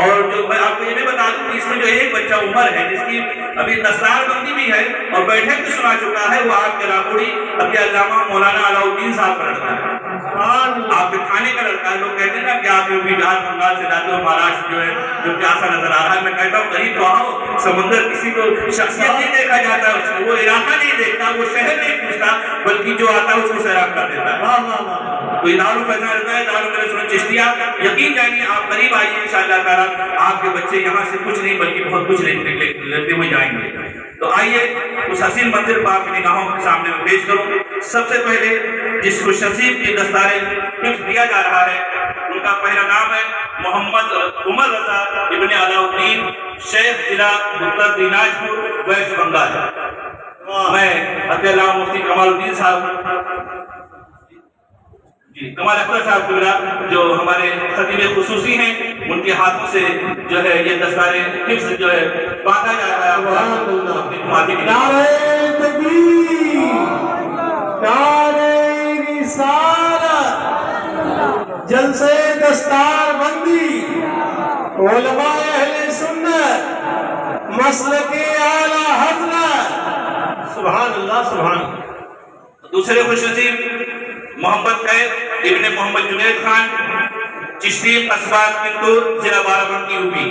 [SPEAKER 1] اور جو میں آپ کو یہ بھی بتا دوں کہ اس میں جو ایک بچہ عمر ہے جس کی ابھی دستار بندی بھی ہے اور بیٹھک بھی سنا چکا ہے، وہ آپ کے راکوڑی ابھی علامہ مولانا علاء الدین صاحب کا لڑکا ہے، آپ کے کھانے کا لڑکا ہے۔ لوگ کہتے ہیں نا کہ آپ جو بہار بنگال سے لاتے ہو، مہاراشٹر جو ہے جو پیاسا نظر آ رہا ہے، میں کہتا ہوں قریب تو آؤ، سمندر کسی کو شخصیت نہیں دیکھا جاتا ہے، وہ علاقہ نہیں دیکھتا، وہ شہر نہیں پوچھتا، بلکہ جو آتا ہے اس کو سیراب کر دیتا ہے۔ تو دارالفیضان رضا ہے، دارالمنصور چشتیہ، یقین جانیے آپ قریب آئیے انشاءاللہ تعالیٰ، آپ کے بچے یہاں سے کچھ نہیں بلکہ بہت کچھ لیتے ہوئے جائیں گے۔ تو آئیے اس حسین منظر کو آپ کی نگاہوں کے سامنے میں پیش کروں۔ سب سے پہلے جس کو شسیب کی دستار حفظ دیا جا رہا ہے ان کا پہلا نام ہے محمد عمر رضا ابن علاء الدین، شیخ ضلع اتر دیناجپور، ویسٹ بنگال۔ میں حضرت علامہ مفتی کمال الدین صاحب کمال اختر صاحب قبلہ جو ہمارے خطیب خصوصی ہیں، ان کے ہاتھوں سے جو ہے یہ دستار حفظ جو ہے باندھا جا رہا ہے۔
[SPEAKER 2] نعرہ تکبیر، نعرہ رسالت، جلسے دستار بندی، علماء اہل سنت، مسلک اعلی حضرت، سبحان اللہ سبحان اللہ۔
[SPEAKER 1] دوسرے خوش نصیب محمد قید ابن محمد جنید خان، چشتی قصبہ کندور، ضلع بارہبنکی، یو پی۔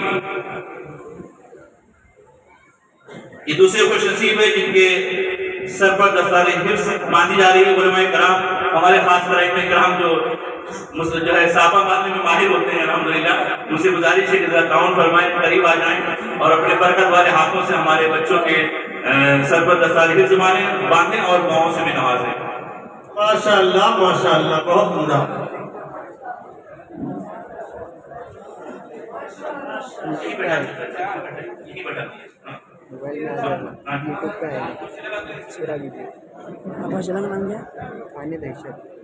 [SPEAKER 1] یہ دوسرے خوش نصیب ہے جن کے سر پر دستار حفظ باندھی جا رہی ہے۔ علماء کرام، ہمارے خاص کر ائمہ کرام جو جو ہے صافہ ماننے میں ماہر ہوتے ہیں الحمدللہ، ان سے گزارش ہے کہ ذرا تعاون فرمائیں، قریب آ جائیں اور اپنے برکت والے ہاتھوں سے ہمارے بچوں کے سر پر دستار حفظ باندھیں اور دعاؤں سے بھی نوازیں۔
[SPEAKER 2] ماشاءاللہ ماشاءاللہ، بہت عمدہ۔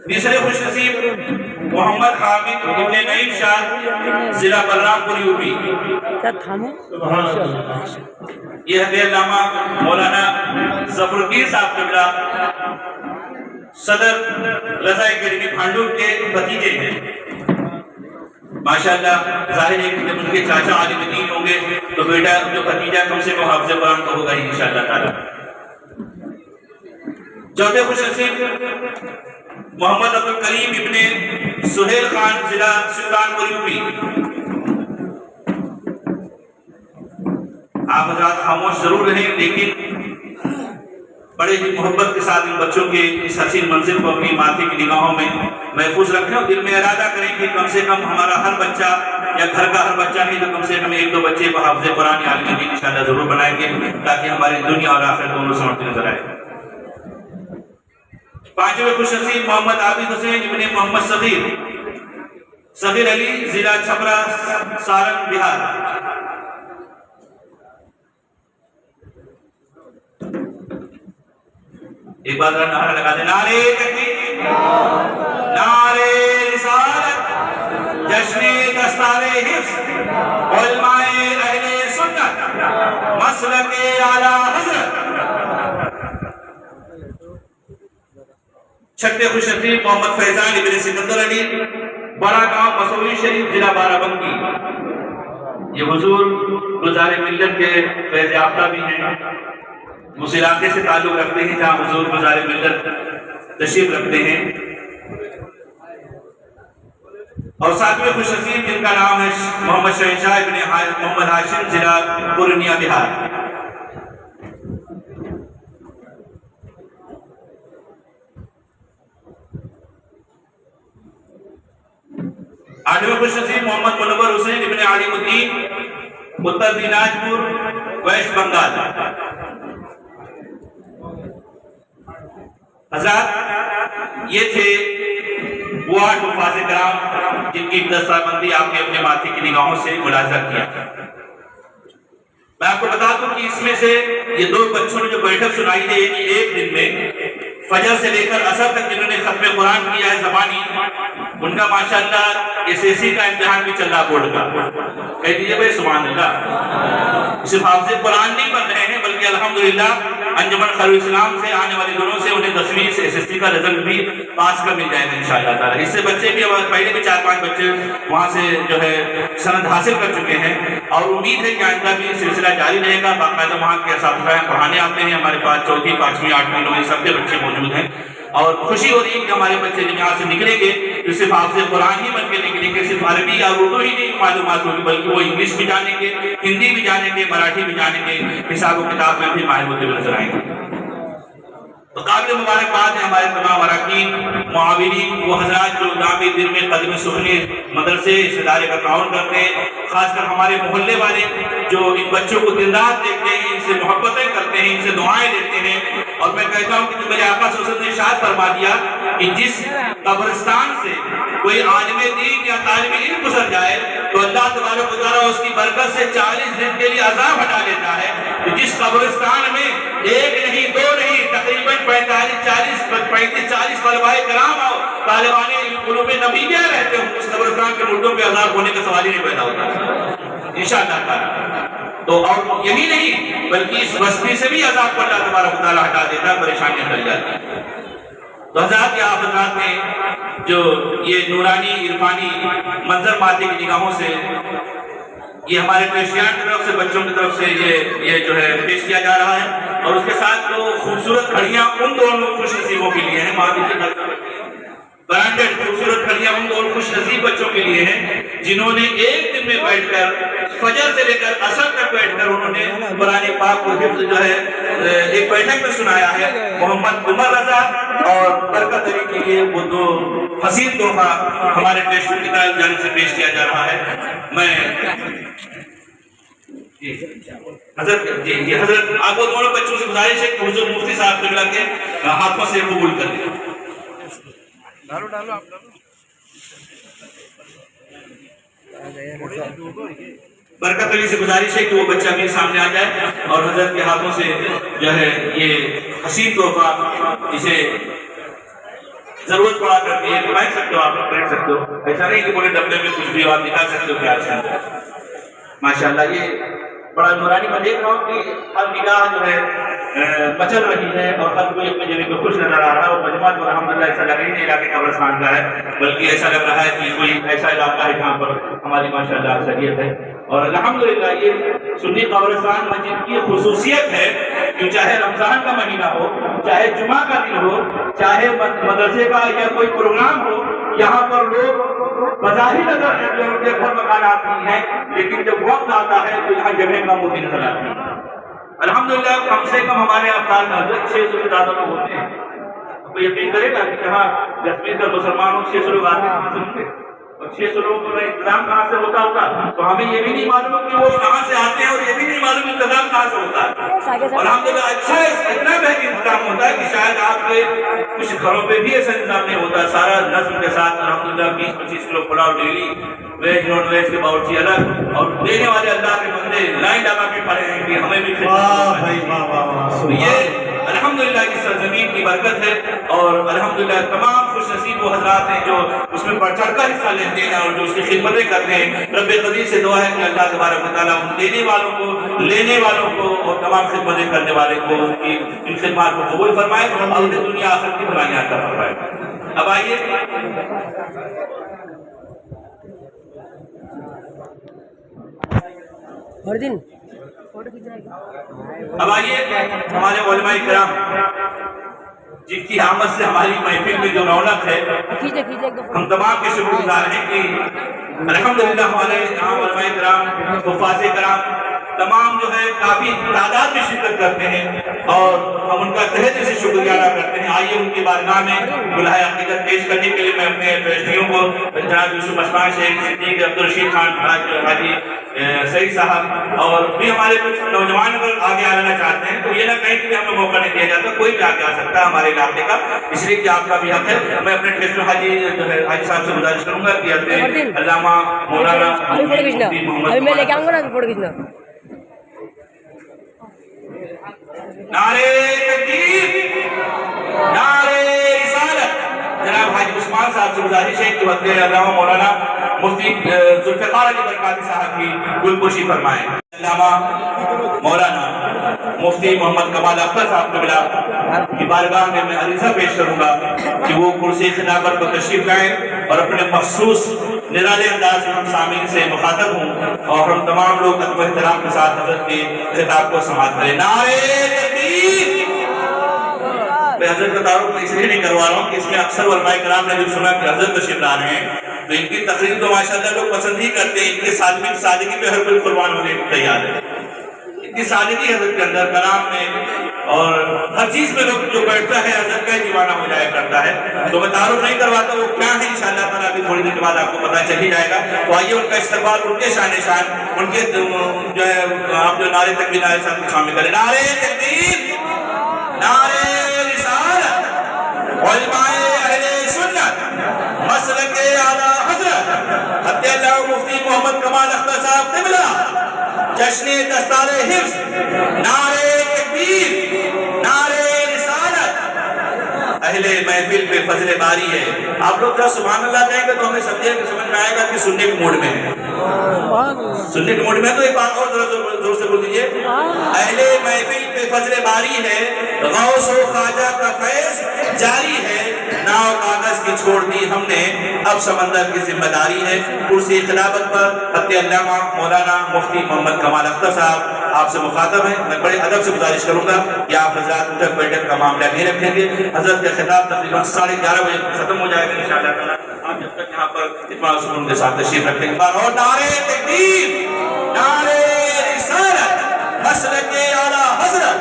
[SPEAKER 1] تیسرے خوش نصیب محمد حامد ابن نعیم شاہ، ضلع بلرامپور یوپی۔
[SPEAKER 2] سبحان اللہ۔
[SPEAKER 1] یہ ہدیہ نامہ مولانا ظفر الدین صاحب قبلہ صدر رضا اکیڈمی بھانڈور کے بھتیجے ہیں۔ ماشاءاللہ ظاہر ہے کہ جب ان کے چاچا عالم دین ہوں گے تو بیٹا جو بھتیجا کم سے کم حافظ قرآن کا ہوگا ہی انشاءاللہ تعالی۔ چوتھے خوش نصیب محمد عبدالکریم ابن سہیل خان، ضلع سلطانپور یوپی۔ آپ حضرات خاموش ضرور رہیں لیکن بڑے ہی محبت کے ساتھ ان بچوں کے اس حسین منظر کو اپنی ماتھی کی نگاہوں میں محفوظ رکھیں اور دل میں ارادہ کریں کہ کم سے کم ہمارا ہر بچہ یا گھر کا ہر بچہ نہیں تو کم سے کم ایک دو بچے کو حافظ قرآن یا عالم دین انشاءاللہ ضرور بنائیں گے تاکہ ہماری دنیا اور آخرت دونوں سمجھتے نظر آئے۔ پانچویں خوش نصیب محمد عابد حسین ابن محمد صغیر علی، ضلع چھپرا سارن، بہار۔ ایک بار نعرہ لگا دیں، نعرے تکبیر، نعرے رسالت، جشن دستار حفظ، علماء اہل سنت، مسلک اعلی حضرت۔ چھٹے خوش نصیب محمد فیضان ابن سکندر علی، بڑا گاؤں مسوری شریف، ضلع بارہ بنکی۔ یہ حضور گزار ملت کے فیض یافتہ بھی ہیں، اس علاقے سے تعلق رکھتے ہیں جہاں حضور گزار ملت تشریف رکھتے ہیں۔ اور ساتویں خوش نصیب جن کا نام ہے محمد شہنشاہ ابن محمد ہاشم، ضلع پورنیہ، بہار۔ آٹھویں خوش نصیب محمد منور حسین ابن عالم الدین، اتر دیناجپور، ویسٹ بنگال۔ حضرات یہ تھے وہ 8 حفاظ کرام جن کی دستاربندی آپ نے اپنے ماتھے کی نگاہوں سے ملاحظہ کیا۔ میں آپ کو بتا دوں کہ اس میں سے یہ 2 بچوں نے جو بیٹھک سنائی ہے یعنی ایک دن میں فجر سے لے کر عصر تک جنہوں نے ختم قرآن کیا ہے زبانی، ان کا ماشاءاللہ SSC کا امتحان بھی چل رہا بورڈ کا۔ کہہ دیجئے بھائی سبحان اللہ، صرف حافظ قرآن نہیں بن رہے ہیں بلکہ الحمدللہ انجمن خیر الاسلام سے آنے والے دنوں سے انہیں 10ویں سے SSC کا رزلٹ بھی پاس کا مل جائے گا انشاءاللہ تعالی۔ اس سے بچے بھی پہلے بھی 4-5 بچے وہاں سے جو ہے سند حاصل کر چکے ہیں اور امید ہے کہ آئندہ بھی سلسلہ جاری رہے گا۔ باقاعدہ وہاں کے اساتذہ پڑھانے آتے ہیں، ہمارے پاس 4ویں 5ویں 8ویں 9ویں سب کے بچے موجود ہیں اور خوشی ہو رہی ہے کہ ہمارے بچے جب یہاں سے نکلیں گے تو صرف حافظ قرآن ہی بن کے نکلیں گے، صرف عربی یا اردو ہی نہیں معلومات ہوگی بلکہ وہ انگلش بھی جانیں گے، ہندی بھی جانیں گے، مراٹھی بھی جانیں گے، حساب و کتاب میں بھی ماہر ہوتے ہوئے نظر آئیں گے۔ تو قابل مبارکباد ہے ہمارے تمام اراکین، معاونین، وہ حضرات جو دامی دل میں قدم سخنے مدرسے اس ادارے کا تعاون کرتے ہیں، خاص کر ہمارے محلے والے جو ان بچوں کو دن رات دیکھتے ہیں، ان سے محبتیں کرتے ہیں، ان سے دعائیں لیتے ہیں۔ اور میں کہتا ہوں کہ جو میرے آقا صلی اللہ علیہ وسلم نے ارشاد فرما دیا کہ جس قبرستان سے کوئی عالم دین یا طالب علم گزر جائے تو اللہ تبارک و تعالیٰ اس کی برکت سے 40 دن کے لیے عذاب ہٹا لیتا ہے۔ تو جس قبرستان میں 1 نہیں 2 نہیں تقریباً 35-40 طلباء کرام اور طالبان علوم نبیہ رہتے ہوں، اس قبرستان کے مردوں پہ عذاب ہونے کا سوال ہی نہیں پیدا ہوتا انشاءاللہ تعالیٰ۔ تو اور یہی نہیں بلکہ اس بستی سے بھی عذاب کو اللہ تبارک و تعالیٰ ہٹا دیتا ہے، پریشانیاں ٹل جاتی ہیں۔ تو حضرات یا حضرات نے جو یہ نورانی عرفانی منظر ماتھے کی نگاہوں سے یہ ہمارے پیشیان کی طرف سے بچوں کی طرف سے یہ جو ہے پیش کیا جا رہا ہے اور اس کے ساتھ جو خوبصورت گھڑیاں ان دونوں خوش نصیبوں کے لیے ہیں، برانڈڈ خوبصورت گھڑیاں ان کو خوش نصیب بچوں کے لیے ہیں جنہوں نے ایک دن میں بیٹھ کر فجر سے لے کر عصر تک بیٹھ کر انہوں نے قرآن پاک کو حفظ جو ہے ایک بیٹھک میں سنایا ہے۔ محمد عمر رضا اور برکت علی کے لیے وہ دو حسین تحفہ ہمارے ٹیسٹ کی جانب سے پیش کیا جا رہا ہے۔ میں حضرت جی حضرت آپ کو دونوں بچوں سے گزارش ہے کہ حضور مفتی صاحب قبلہ کے ہاتھوں سے قبول کر دیں۔ ڈالو آپ برکت علی سے گزارش ہے کہ وہ بچہ میرے سامنے آ جائے اور حضرت کے ہاتھوں سے جو ہے یہ حسین تحفہ اسے ضرورت پڑا کر کے پہن سکتے ہو، آپ لوگ پہن سکتے ہو، ایسا نہیں کہ بولے ڈبے میں کچھ بھی آپ دکھا سکتے ہو کیا اچھا ماشاءاللہ۔ یہ بڑا نورانی میں دیکھ رہا ہوں کہ ہر نگاہ جو ہے مچل رہی ہے اور ہر کوئی اپنے جگہ پہ خوش نظر آ رہا ہے، اور مجموعہ تو الحمدللہ ایسا لگ نہیں علاقے قبرستان کا ہے بلکہ ایسا لگ رہا ہے کہ کوئی ایسا علاقہ ہے جہاں پر ہماری ماشاءاللہ اکثریت ہے۔ اور الحمدللہ یہ سنی قبرستان مسجد کی خصوصیت ہے کہ چاہے رمضان کا مہینہ ہو، چاہے جمعہ کا دن ہو، چاہے مدرسے کا یا کوئی پروگرام ہو، یہاں پر لوگ بظاہر نظر جو ان کے گھر مکانات نہیں ہیں، لیکن جب وقت آتا ہے تو یہاں جگہ کم ہوتی نظر آتی ہے۔ الحمدللہ کم سے کم ہمارے افطار میں 600 سے زیادہ لوگ ہوتے ہیں۔ تو یقین کرے گا کہ جہاں 10 کا مسلمان ہو 600 لوگ آتے ہیں کہاں سے، اور 600 لوگوں کا انتظام کہاں سے ہوتا ہوگا، تو ہمیں یہ بھی نہیں معلوم کہ وہ کہاں سے آتے ہیں اور یہ بھی نہیں معلوم انتظام کہاں سے ہوتا ہے۔ اور الحمدللہ اچھا اتنا بہترین انتظام ہوتا ہے کہ شاید آپ کے کچھ گھروں پہ بھی ایسا انتظام نہیں ہوتا، سارا نظم کے ساتھ الحمدللہ 20-25 کلو پلاؤ ڈیلی، ویج نان ویج کے باورچی الگ، اور دینے والے اللہ کے بندے لائن لگا کے کھڑے ہیں کہ ہمیں بھی یہ الحمدللہ کی سرزمین کی برکت ہے۔ اور الحمدللہ تمام خوش نصیب وہ حضرات ہیں جو اس میں بڑھ چڑھ کر حصہ لیتے ہیں اور جو اس کی خدمتیں کرتے ہیں۔ رب قدیر سے دعا ہے کہ اللہ تبارک و تعالیٰ ان دینے والوں کو، لینے والوں کو اور تمام خدمتیں کرنے والے کو ان خدمات کو قبول فرمائے اور ہم دنیا آخرت کی بھلائیاں عطا فرمائے۔ اب آئیے اب آئیے ہمارے علماء کرام جن کی آمد سے ہماری محفل میں جو رونق ہے، ہم تمام کے شکر گزار ہیں کہ الحمدللہ ہمارے علماء کرام، حفاظ کرام تمام جو ہے کافی تعداد میں شرکت کرتے ہیں اور ہم ان کا تہہ دل سے شکریہ ادا کرتے ہیں۔ آئیے ان کی بارگاہ میں گلہائے عقیدت پیش کرنے کے لیے میں اپنے ٹرسٹیوں کو جناب یوسف عثمان شیخ صدیق عبدالرشید خان حاجی سعید صاحب اور بھی ہمارے کچھ نوجوان اگر آگے آنا چاہتے ہیں تو یہ نہ کہیں کہ ہمیں موقع نہیں دیا جاتا، کوئی بھی آگے آ سکتا ہے ہمارے علاقے کا، اس لیے کہ آپ کا بھی حق ہے۔ میں اپنے ٹرسٹ حاجی صاحب سے گزارش کروں گا کہ اپنے علامہ مولانا نعرے تکبیر، نعرے رسالت، جناب حاجی عثمان صاحب سے گزارش ہے کہ وقت علامہ مولانا مفتی ذوالفقار علی برکاتی صاحب کی گلپوشی فرمائیں۔ علامہ مولانا مفتی محمد کمال اختر صاحب قبلہ کی بارگاہ میں میں عریضہ پیش کروں گا کہ وہ کرسی خلافت کو تشریف لائیں اور اپنے مخصوص نرالے انداز میں ہم سامعین سے مخاطب ہوں اور ہم تمام لوگ ادب و احترام کے ساتھ حضرت کے خطاب کو سماعت کریں۔ نعرے تکبیر۔ میں حضرت کا تعارف میں اس لیے نہیں کروا رہا ہوں کہ اس میں اکثر علماء کرام نے جو سنا کہ حضرت تشریف لا رہے ہیں تو ان کی تقریر تو ماشاءاللہ لوگ پسند ہی کرتے ہیں، ان کی سادگی پہ ہر کوئی قربان ہونے کو تیار ہے۔ اتنی سادگی حضرت کے اندر کلام میں اور ہر چیز میں لوگ جو بیٹھتا ہے حضرت کا دیوانہ ہو جایا کرتا ہے۔ تو میں تعارف نہیں کرواتا وہ کیا ہے، انشاءاللہ تعالیٰ ابھی تھوڑی دیر کے بعد آپ کو پتہ چل ہی جائے گا۔ تو آئیے ان کا استقبال ان کے شان شان ان کے جو ہے آپ جو نعرے تکبیر نعرے صاحب کو شامل کریں۔ نعرے تکبیر، نعرے رسالت، علماء اہل سنت، مسلک اعلیٰ حضرت حضرت اللہ مفتی محمد کمال اختر صاحب قبلہ، جشن دستار حفظ، نعرے تکبیر، نعرے رسالت، اہل محفل پہ فضل باری ہے۔ آپ لوگ جب سبحان اللہ کہیں گے تو ہمیں سمجھ میں آئے گا کہ سننے کے موڈ میں ہے، سننے کے موڈ میں ہے۔ تو ایک بات اور ذرا زور سے بول دیجئے، اہل محفل پہ فضل باری ہے، غوث و خواجہ کا فیض جاری ہے، ناؤ کاغذ کی چھوڑ دی ہم نے، اب سمندر کی ذمہ داری ہے۔ کرسی خلافت پر حضرت علامہ مولانا مفتی محمد کمال اختر صاحب آپ سے مخاطب ہیں، میں بڑے ادب سے گزارش کروں گا کہ آپ حضرات اٹھک بیٹھک کا معاملہ نہیں رکھیں گے. حضرت کا خطاب تقریباً 11:30 بجے ختم ہو جائے گا انشاءاللہ تعالیٰ. آپ جب تک یہاں پر اطمینان سکون کے ساتھ تشریف رکھیں گے. اور نعرے تکبیر، نعرے رسالت، مسلک اعلیٰ حضرت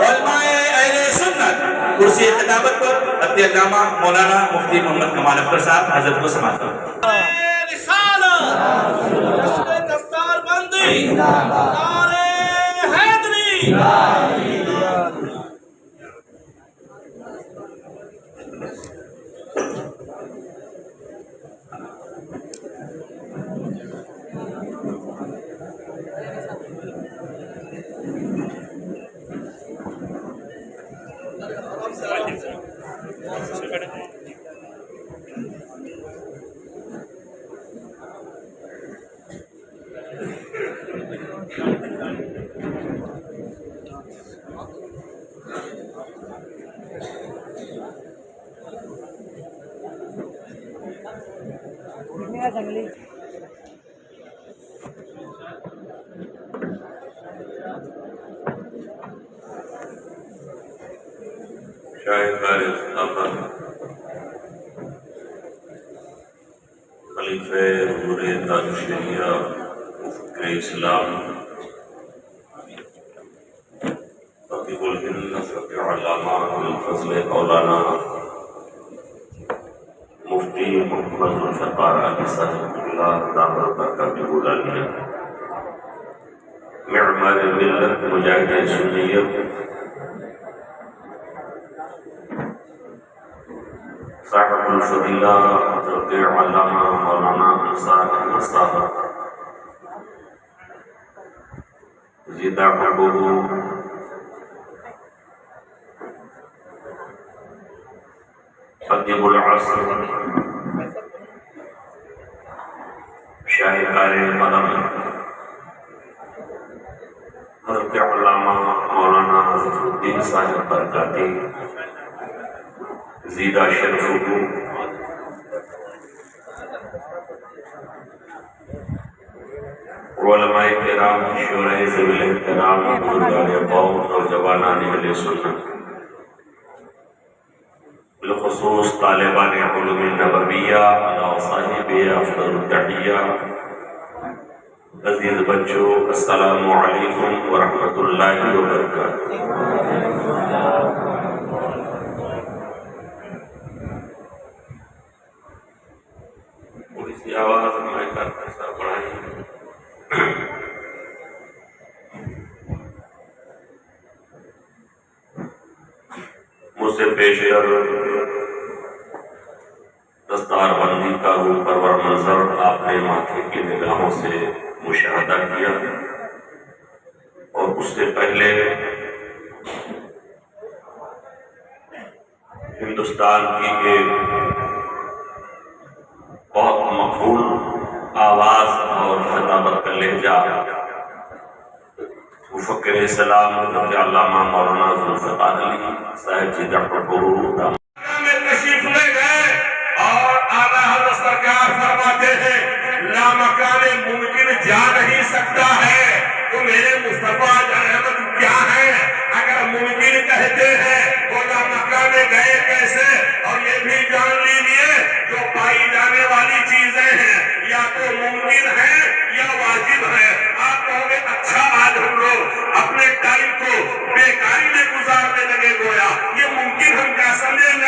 [SPEAKER 1] علماء اہل سنت. کرسی خطابت پر حضرت علامہ مولانا مفتی محمد کمال اختر صاحب حضرت کو سماعت کریں. دستار بندی، نعرے حیدری.
[SPEAKER 3] شاہکار خلافت خلیفہ حضور تاج الشریعہ مفکر اسلام خطیب الہند حضرت علامہ ابوالفضل مولانا مفتی محمد ذوالفقار علی صاحب اللہ دامت برکاتہ العالیہ، معمار ملت مجاہد سنیت، صاحب الفضیلہ حضرت علامہ مولانا انصار احمد صاحب زیدہ محبوب، خطیب العصر، شاہکار قلم حضرت علامہ مولانا ظفر الدین صاحب برکاتی زیدہ شرفو، علماء کرام، شورائے ذوی الاحترام، بزرگان قوم، نوجوانان اہل سنت، بالخصوص طالبان علوم نبویہ، علی صاحب افضل التحیہ، عزیز بچوں، السلام علیکم ورحمۃ اللہ وبرکاتہ. تھوڑی سی آواز میں کرتا سا بڑھائی. مجھ سے پیش کر دستار بندی کا روح پرور منظر آپ نے ماتھے کی نگاہوں سے مشاہدہ کیا، اور اس سے پہلے ہندوستان کی ایک بہت مقبول آواز اور خطابت کا لہجہ مفکر اسلام حضرت علامہ مولانا ذوالفقار علی صاحب زیدہ محبوب میں تشریف لے گئے، اور اعلیٰ حضرت سرکار فرماتے ہیں لامکان ممکن جا نہیں سکتا ہے، تو میرے مصطفیٰ احمد کیا ہے؟ اگر ممکن کہتے ہیں وہ لامکان گئے کیسے؟ اور یہ بھی جان لیجیے جو پائی جانے والی چیزیں ہیں یا تو ممکن ہے یا واجب ہے. آپ کہو گے اچھا آج ہم لوگ اپنے ٹائم کو بیکاری میں گزارنے لگے، گویا یہ ممکن ہم کیا سمجھیں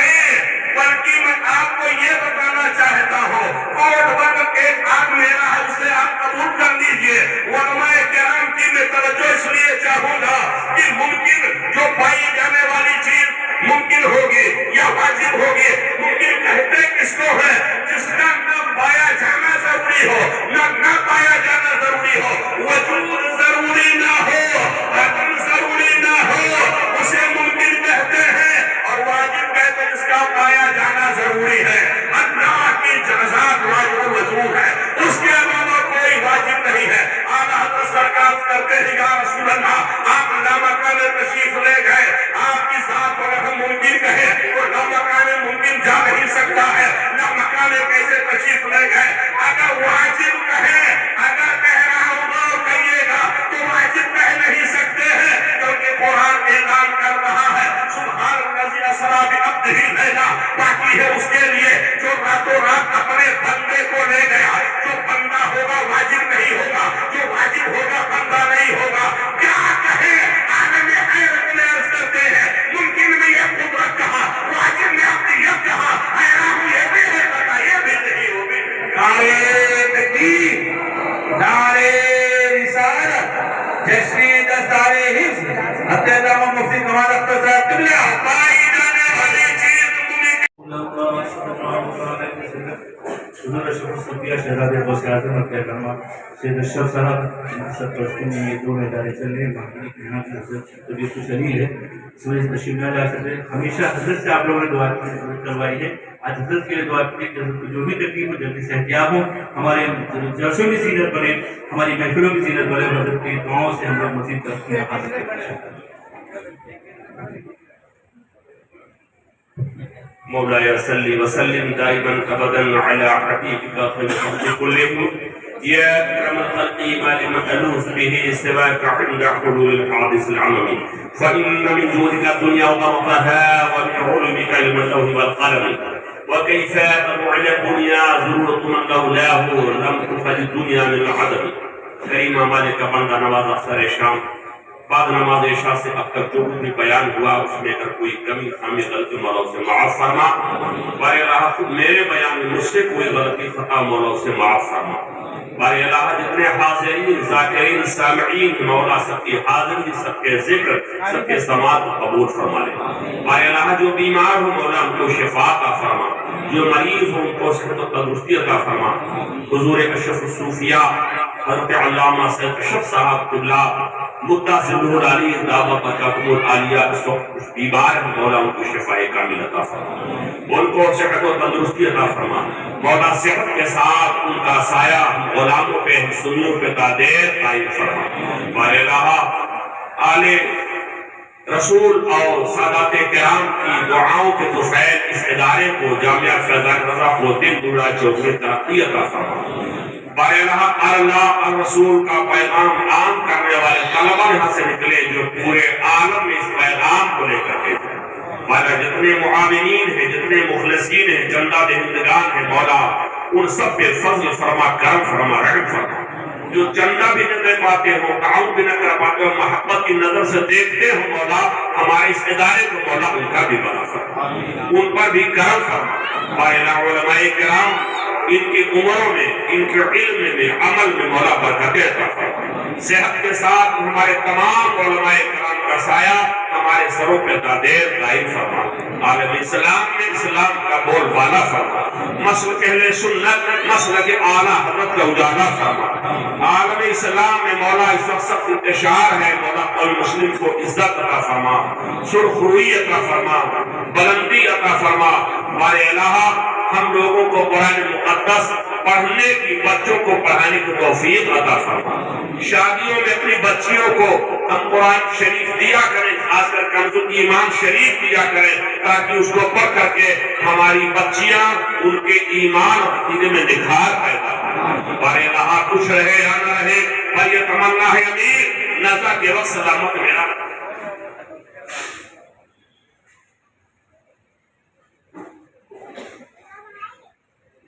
[SPEAKER 4] شکریہ شہزادے غوث اعظم محترمہ سید اشرف صاحب مقصد ٹرسٹی میں یہ 2 ادارے چل رہے ہیں. باقی کے یہاں کی حضرت طبیعت کچھ علی ہے اس وجہ سے تشریف نہ لا سکتے. ہمیشہ حضرت سے آپ لوگوں نے دعا کروائی ہے. آج حضرت کے لیے دعا کی کہ حضرت کو جو بھی تکلیف ہو جلدی صحتیاب ہو, ہمارے جلسوں کی زینت بنے, ہماری محفلوں کی زینت بنے. حضرت کی دعاؤں سے ہم لوگ مزید ترقی حاصل کریں.
[SPEAKER 3] مولاي صل وسلم دائما ابدا على حبيبك خير الخلق كلهم يا اكرم الخلق ما لمألوف به سواك عند حلول الحادث العممي فان من جودك الدنيا وضربها ومن علومك علم اللوح والقلم وكيف تروع الى الدنيا ضرورة من لولاه لم تفد الدنيا من العدم. کریم مالک کا بندہ نواز افسر شام بعد نماز عشاء سے اب تک جو بھی بیان ہوا اس میں اگر کوئی کمی خامی غلطی مولا سے معاف فرما. بارے اللہ خود میرے بیان میں مجھ سے کوئی غلطی خطا مولا سے معاف فرما. بارے اللہ جتنے حاضرین ذاکرین سامعین مولا سب کی حاضری سب کے ذکر سب کے سماعت قبول فرما لے. بارے اللہ جو بیمار ہو مولا ان کو شفا عطا فرما, جو مریض ہو ان کو صحت و تندرستی عطا فرما. حضور اشرف الصوفیاء حضرت علامہ سید اشرف صاحب قبلہ مدعا سندور علی دعوت برکاتہ العالیہ اس وقت بیمار ہیں مولا ان کو شفاء کامل عطا فرما, ان کو صحت و تندرستی عطا فرما. مولا صحت کے ساتھ ان کا سایہ غلاموں پہ سنیوں پہ دادیر قائم فرما. بارے اللہ آل رسول اور سادات کرام کی دعاؤں کے توفیل اس ادارے کو جامعہ فیضان رضا کو دن دورہ چوک میں ترقی عطا فرما. بارے اللہ الرسول کا پیغام عام کرنے والے طلبہ یہاں سے نکلے جو پورے عالم میں اس پیغام کو لے کر کے جائیں. مولا جتنے معاونین ہیں جتنے مخلصین ہیں چندہ دہندگان ہیں مولا ان سب پہ فضل فرما کرم فرما رحم فرما. جو چندہ بھی نہ دے پاتے ہوں تعاون بھی نہ کر پاتے ہوں محبت کی نظر سے دیکھتے ہوں مولا ہمارے اس ادارے کو مولا ان کا بھی بنا فرما, ان پر بھی کرم فرما. بارے اللہ علماء کرام ان کی عمروں میں ان کے علم میں عمل میں مولا برکت عطا فرما. صحت کے ساتھ ہمارے تمام علماء کرام کا سایہ ہمارے سروں پہ دادیر قائم فرما. عالم اسلام میں اسلام کا بول بالا فرما. مسلک اہل سنت مسلک اعلیٰ حضرت کا اجالا فرما. عالم اسلام میں مولا اس وقت سخت انتشار ہے مولا قوم مسلم کو عزت عطا فرما, سرخروئی عطا فرما, بلندی عطا فرما. ہمارے الہ ہم لوگوں کو قرآن مقدس پڑھنے کی بچوں کو پڑھانے کی توفیق عطا فرما. شادیوں میں اپنی بچیوں کو ہم قرآن شریف دیا کریں, خاص کر کنز ایمان شریف دیا کریں تاکہ اس کو پڑھ کر کے ہماری بچیاں ان کے ایمان اور عقیدے میں نکھار پیدا ہوں. بارے اللہ خوش رہے یا نہ رہے پر یہ تمنا ہے امیر نزا کے وقت سلامت میرا.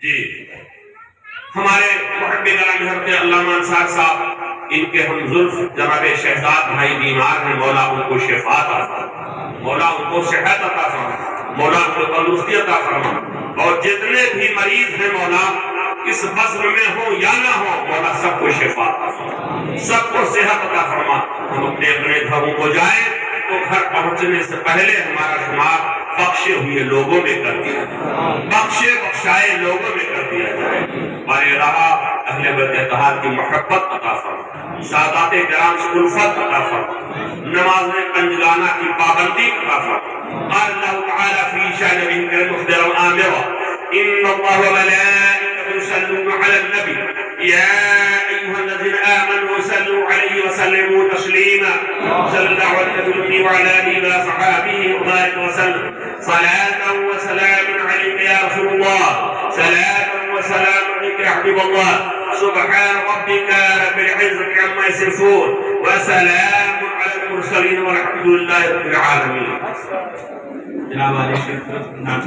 [SPEAKER 3] جی ہمارے محب گرامی حضرت علامہ انصار صاحب ان کے ہم زلف جناب شہزاد بھائی بیمار ہیں مولا ان کو شفا عطا فرما, مولا ان کو صحت عطا فرما, مولا ان کو تندرستی عطا فرما. اور جتنے بھی مریض ہیں مولا اس بزم میں ہو یا نہ ہو مولا سب کو شفا عطا فرما, سب کو صحت عطا فرما. ہم اپنے اپنے گھروں کو جائیں تو گھر پہنچنے سے پہلے ہمارا شمار بخشے ہوئے لوگوں میں کر دیا جائے, بخشے بخشائے لوگوں میں کر دیا جائے. بارے رہا اہل بیت اتحاد کی محبت عطا فرما, سادات کرام سے الفت عطا فرما, نماز پنجگانہ کی پابندی عطا فرما. قال اللہ تعالی فی شأن نبیہ مخبرا آمرا ان اللہ وملائکته یصلون علی النبی یا ایها الذین آمنوا صلوا علیہ وسلموا تسلیما صلی اللہ علیہ وسلم وعلى آلہ وصحبہ وبارک وسلم. صلاة وسلام عليك يا رسول الله, صلاة وسلام عليك يا حبيب الله. سبحان ربك رب العزة عما يصفون وسلام على المرسلين والحمد لله رب العالمين.
[SPEAKER 4] جناب علی شیخ نام